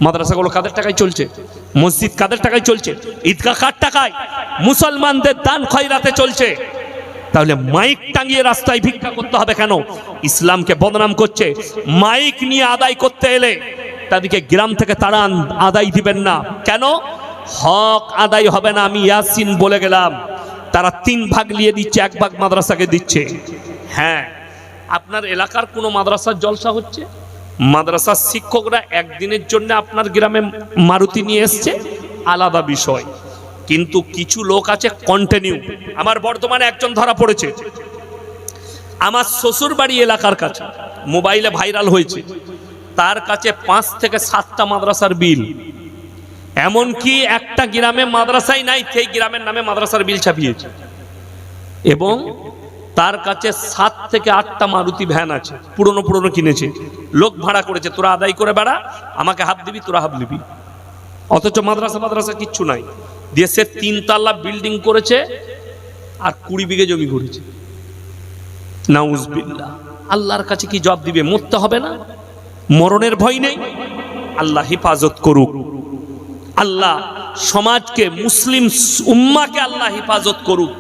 মাদ্রাসাগুলো কাদের টাকায় চলছে? মসজিদ কাদের টাকায় চলছে? ঈদগাহ কার টাকায়? মুসলমানদের দান খয়রাতে চলছে। তাহলে মাইক টাঙিয়ে রাস্তায় ভিক্ষা করতে হবে কেন? ইসলামকে বদনাম করছে। মাইক নিয়ে আদায় করতে এলে তাদেরকে গ্রাম থেকে তারা আদায় দিবেন না কেন? হক আদায় হবে না। আমি ইয়াসিন বলে গেলাম, তারা 3 ভাগ নিয়ে দিচ্ছে, 1 ভাগ মাদ্রাসাকে দিচ্ছে। হ্যাঁ, আপনার এলাকার কোনো মাদ্রাসার জলসা হচ্ছে, মাদ্রাসার শিক্ষকরা একদিনের জন্য আপনার গ্রামে মারুতি নিয়ে এসছে, আলাদা বিষয়। কিন্তু কিছু লোক আছে কন্টিনিউ। আমার বর্তমানে একজন ধরা পড়েছে আমার শ্বশুর বাড়ি এলাকার কাছে, মোবাইলে ভাইরাল হয়েছে। তার কাছে 5 থেকে 7টা মাদ্রাসার বিল, এমনকি একটা গ্রামে মাদ্রাসাই নাই, সেই গ্রামের নামে মাদ্রাসার বিল ছাপিয়েছে। এবং তার কাছে 7 থেকে 8টা মারুতি ভ্যান আছে, পুরনো পুরনো কিনেছে, লোক ভাড়া করেছে, তোরা আদায় করে বেড়া, আমাকে হাফ দিবি, তোরা হাফ দিবি। অথচ মাদ্রাসা কিচ্ছু নাই। দিয়ে সে 3 তলা বিল্ডিং করেছে আর 20 বিঘে জমি করেছে। নাউজুবিল্লাহ। আল্লাহর কাছে কি জবাব দিবে? মরতে হবে না? মরণের ভয় নেই? আল্লাহ হেফাজত করুক। আল্লাহ সমাজকে, মুসলিম উম্মাকে আল্লাহ হেফাজত করুক।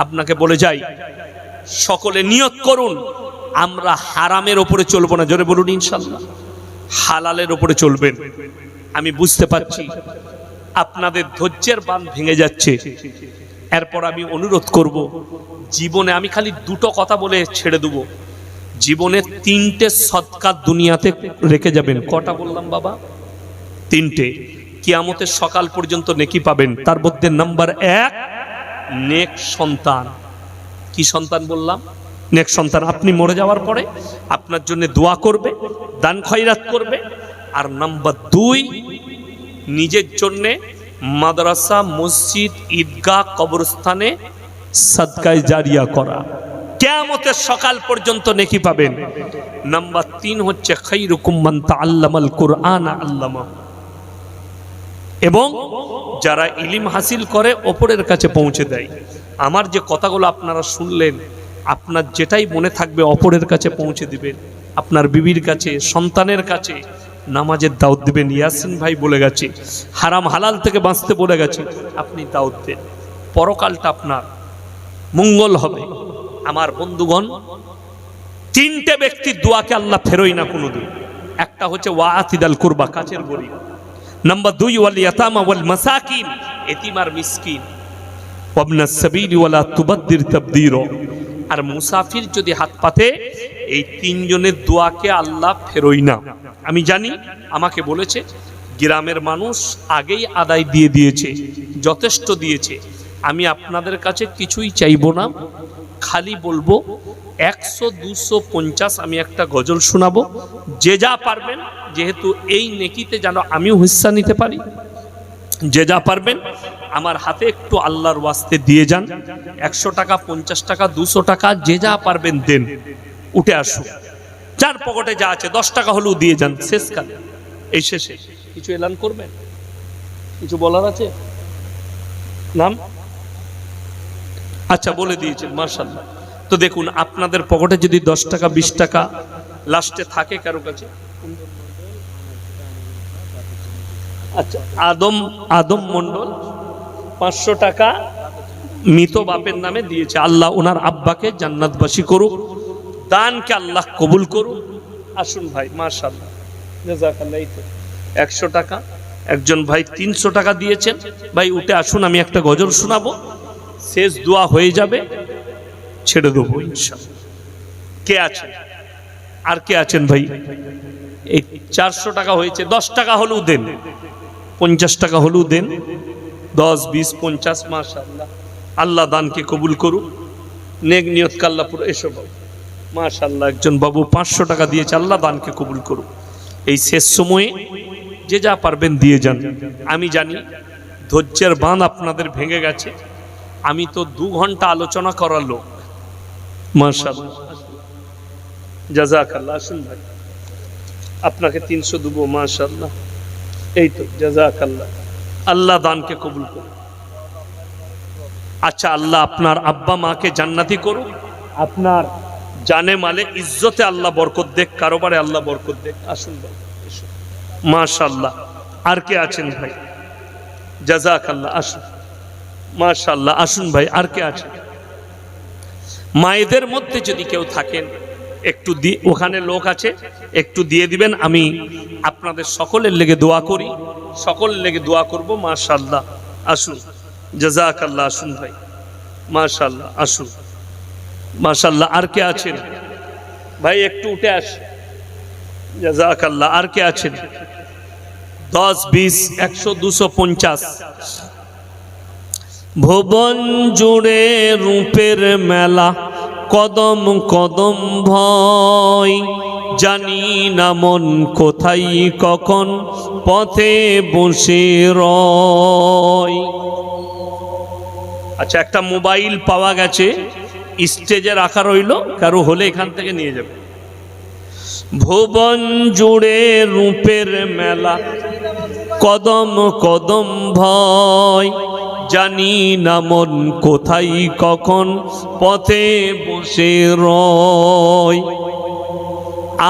আপনাকে বলে যাই, সকলে নিয়ত করুন আমরা হারামের ওপরে চলবো না। জোরে বলুন ইনশাআল্লাহ। হালালের ওপরে চলবেন। আমি বুঝতে পারছি আপনাদের ধৈর্যের বাঁধ ভেঙে যাচ্ছে। এরপর আমি অনুরোধ করব, জীবনে আমি খালি 2টো কথা বলে ছেড়ে দেব। জীবনে 3টে সদকা দুনিয়াতে রেখে যাবেন। কটা বললাম বাবা? 3টে। কিয়ামতের সকাল পর্যন্ত নেকি পাবেন। তার মধ্যে নাম্বার 1, নেক সন্তান। কি সন্তান বললাম? নেক সন্তান। আপনি মরে যাওয়ার পরে আপনার জন্য দোয়া করবে, দান খয়রাত করবে। আর নাম্বার 2, নিজের জন্য মাদ্রাসা, মসজিদ, ঈদগাহ, কবরস্থানে সাদকায়ে জারিয়া করা। কিয়ামতের সকাল পর্যন্ত নেকি পাবেন। নাম্বার 3 হচ্ছে খায়রুকুম মান তাআল্লামাল কুরআন আল্লামা। এবং যারা ইলম হাসিল করে অপরের কাছে পৌঁছে দেয়। আমার যে কথাগুলো আপনারা শুনলেন, আপনার যেটাই মনে থাকবে অপরের কাছে পৌঁছে দিবেন। আপনার বিবির কাছে, সন্তানের কাছে নামাজের দাওয়াত দিবেন। ইয়াসিন ভাই বলে গেছে, হারাম হালাল থেকে বাঁচতে বলে গেছে, আপনি দাওয়াত দেন। পরকালটা আপনার মঙ্গল হবে। আমার বন্ধুগণ, 3টে ব্যক্তির দোয়াকে আল্লাহ ফেরোয় না কোনোদিন। একটা হচ্ছে ওয়াআতিদাল কুরবা, কাছের গরীব। নাম্বার 2 ওয়াল ইয়াতামা ওয়াল মাসাকিন, এতিম আর মিসকিন। ওয়াবনাস সাবিলি ওয়ালা তুবাদ্দির তাবদীরা। আর মুসাফির যদি হাত পাতে, এই 3 জনের দোয়াকে আল্লাহ ফেরোয় না। আমি জানি, আমাকে বলেছে গ্রামের মানুষ আগেই আদায় দিয়ে দিয়েছে, যথেষ্ট দিয়েছে। আমি আপনাদের কাছে কিছুই চাইবো না, খালি বলবো 100, 200, 50 আমি একটা গজল শোনাবো। যে যা পারবেন, যেহেতু এই নেকিতে যেন আমিও হিস্সা নিতে পারি, যে যা পারবেন আমার হাতে একটু আল্লাহর ওয়াস্তে দিয়ে যান, 100 টাকা 50 টাকা 200 টাকা যে যা পারবেন দেন, উঠে আসুন, যার পকেটে যা আছে 10 টাকা হলেও দিয়ে যান। শেষ কাজ। এই শেষে কিছু এলান করবেন, কিছু বলার আছে? নাম আচ্ছা বলে দিয়েছেন, মাশাআল্লাহ। তো দেখুন আপনাদের পকেটে যদি 10 টাকা 20 টাকা লাস্টে থাকে কারো কাছে, আচ্ছা আদম মন্ডল 500 টাকা মৃত বাপের নামে দিয়েছে, আল্লাহ ওনার আব্বাকে জান্নাতবাসী করুক, দানকে আল্লাহ কবুল করুক। আসুন ভাই, মাশাআল্লাহ, জাযাকাল্লাহ। 100 টাকা একজন ভাই 300 টাকা দিয়েছেন, ভাই উঠে আসুন, আমি একটা গজল শোনাবো, শেষ দোয়া হয়ে যাবে, ছেড়ে দেবো ইনশাআল্লাহ। কে আছেন? আর কে আছেন ভাই? এই 400 টাকা হয়েছে, 10 টাকা হলেও দেন, 50 টাকা হলেও দেন, 10 20 50, মাশাআল্লাহ। আল্লাহ দানকে কবুল করুক, নেক নিয়ত আল্লাহ পুরো। এসো বাবু, মাশাআল্লাহ, একজন বাবু 500 টাকা দিয়েছে, আল্লাহ দানকে কবুল করুক। এই শেষ সময়ে যে যা পারবেন দিয়ে যান। আমি জানি ধৈর্যের বাঁধ আপনাদের ভেঙে গেছে, আমি তো 2 ঘন্টা আলোচনা করার লোক, মাশাআল্লাহ, জাযাকাল্লাহ। আসুন ভাই, আপনাকে 300 দেবো, মাশাআল্লাহ। এই তো, জাযাকাল্লাহ, আল্লাহ দানকে কবুল করুন। আচ্ছা, আল্লাহ আপনার আব্বা মাকে জান্নাতি করুক, আপনার জানে মালে ইজ্জতে আল্লাহ বরকত দেখ, কারোবারে আল্লাহ বরকত দেখ। আসুন ভাই, মাশাআল্লাহ। আর কে আছেন ভাই? জাযাকাল্লাহ, আসুন, মাশাআল্লাহ। আসুন ভাই, আর কে আছেন? মায়েদের মধ্যে যদি কেউ থাকেন একটু ওখানে লোক আছে, একটু দিয়ে দিবেন, আমি আপনাদের সকলের লেগে দোয়া করি, সকলের লেগে দোয়া করব। মাশাআল্লাহ, আসুন, জাযাকাল্লাহ। আসুন ভাই, মাশাআল্লাহ, আসুন, মাশাআল্লাহ। আর কে আছেন ভাই? একটু উঠে আসে, জাযাকাল্লাহ। আর কে আছেন? 10 20 100 200 50। ভুবন জুড়ে রূপের মেলা, কদম কদম ভয়, জানি না মন কোথায় কখন পথে বসে রয়। আচ্ছা, একটা মোবাইল পাওয়া গেছে, স্টেজে রাখা রইল, কারো হলে এখান থেকে নিয়ে যাবে। ভুবন জুড়ে রূপের মেলা, কদম কদম ভয়, জানি না মন কোথায় কখন পথে বসে রয়।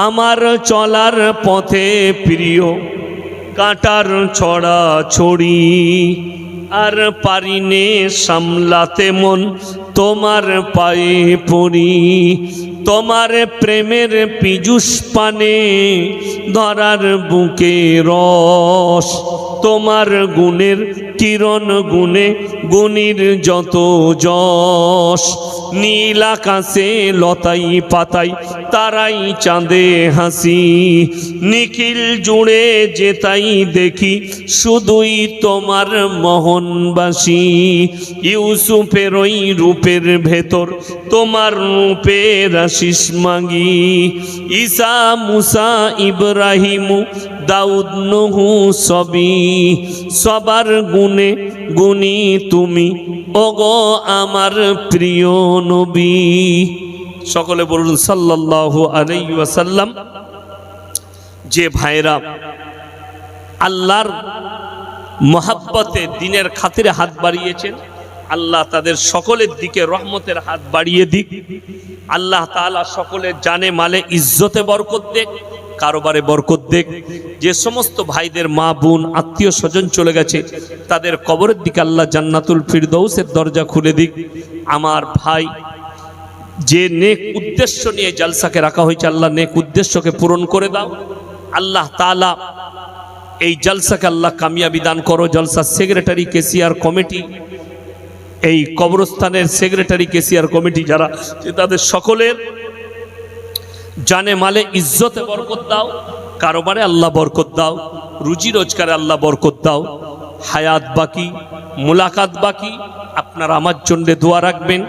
আমার চলার পথে প্রিয় কাঁটার ছড়া ছড়ি, আর পারিনে সামলাতে মন তোমার পায়ে পড়ি। তোমার প্রেমের পীযুষ পানে ধরার বুকে রস, তোমার গুণের কিরণ গুণে গুণীর যত যশ। নীল আকাশে লতাই পাতাই তারাই চাঁদে হাসি, নিখিল জুড়ে যেতাই দেখি শুধুই তোমার মোহনবাসী। ইউসুফের ওই রূপের ভেতর তোমার রূপের আশিস মাগি। ঈসা মুসা ইব্রাহিম দাউদ নূহ সবই, সবার গুণে গুণী তুমি ওগো আমার প্রিয় নবী। সকলে বলুন সাল্লাল্লাহু আলাইহি ওয়াসাল্লাম। যে ভাইরা আল্লাহর মহাব্বতে দ্বীনের খাতিরে হাত বাড়িয়েছেন, আল্লাহ তাদের সকলের দিকে রহমতের হাত বাড়িয়ে দিক। আল্লাহ তাআলা সকলের জানে মালে ইজ্জতে বরকত দেখ, কারোবারে বরকত দেখ। যে সমস্ত ভাইদের মা বোন আত্মীয় স্বজন চলে গেছে, তাদের কবরের দিকে আল্লাহ জান্নাতুল ফিরদৌসের দরজা খুলে দিক। আমার ভাই যে নেক উদ্দেশ্য নিয়ে জলসাকে রাখা হয়েছে, আল্লাহ নেক উদ্দেশ্যকে পূরণ করে দাও। আল্লাহ তাআলা এই জলসাকে আল্লাহ কামিয়াবি দান করো। জলসার সেক্রেটারি, কেসিআর কমিটি, এই কবরস্থানের সেক্রেটারি, কেসিআর কমিটি যারা, তাদের সকলের জানে মালে ইজ্জতে বরকত দাও, কারোবারে আল্লাহ বরকত দাও, রুজি রোজগারে আল্লাহ বরকত দাও। হায়াত বাকি, মুলাকাত বাকি, আপনারা আমার জন্য দোয়া রাখবেন।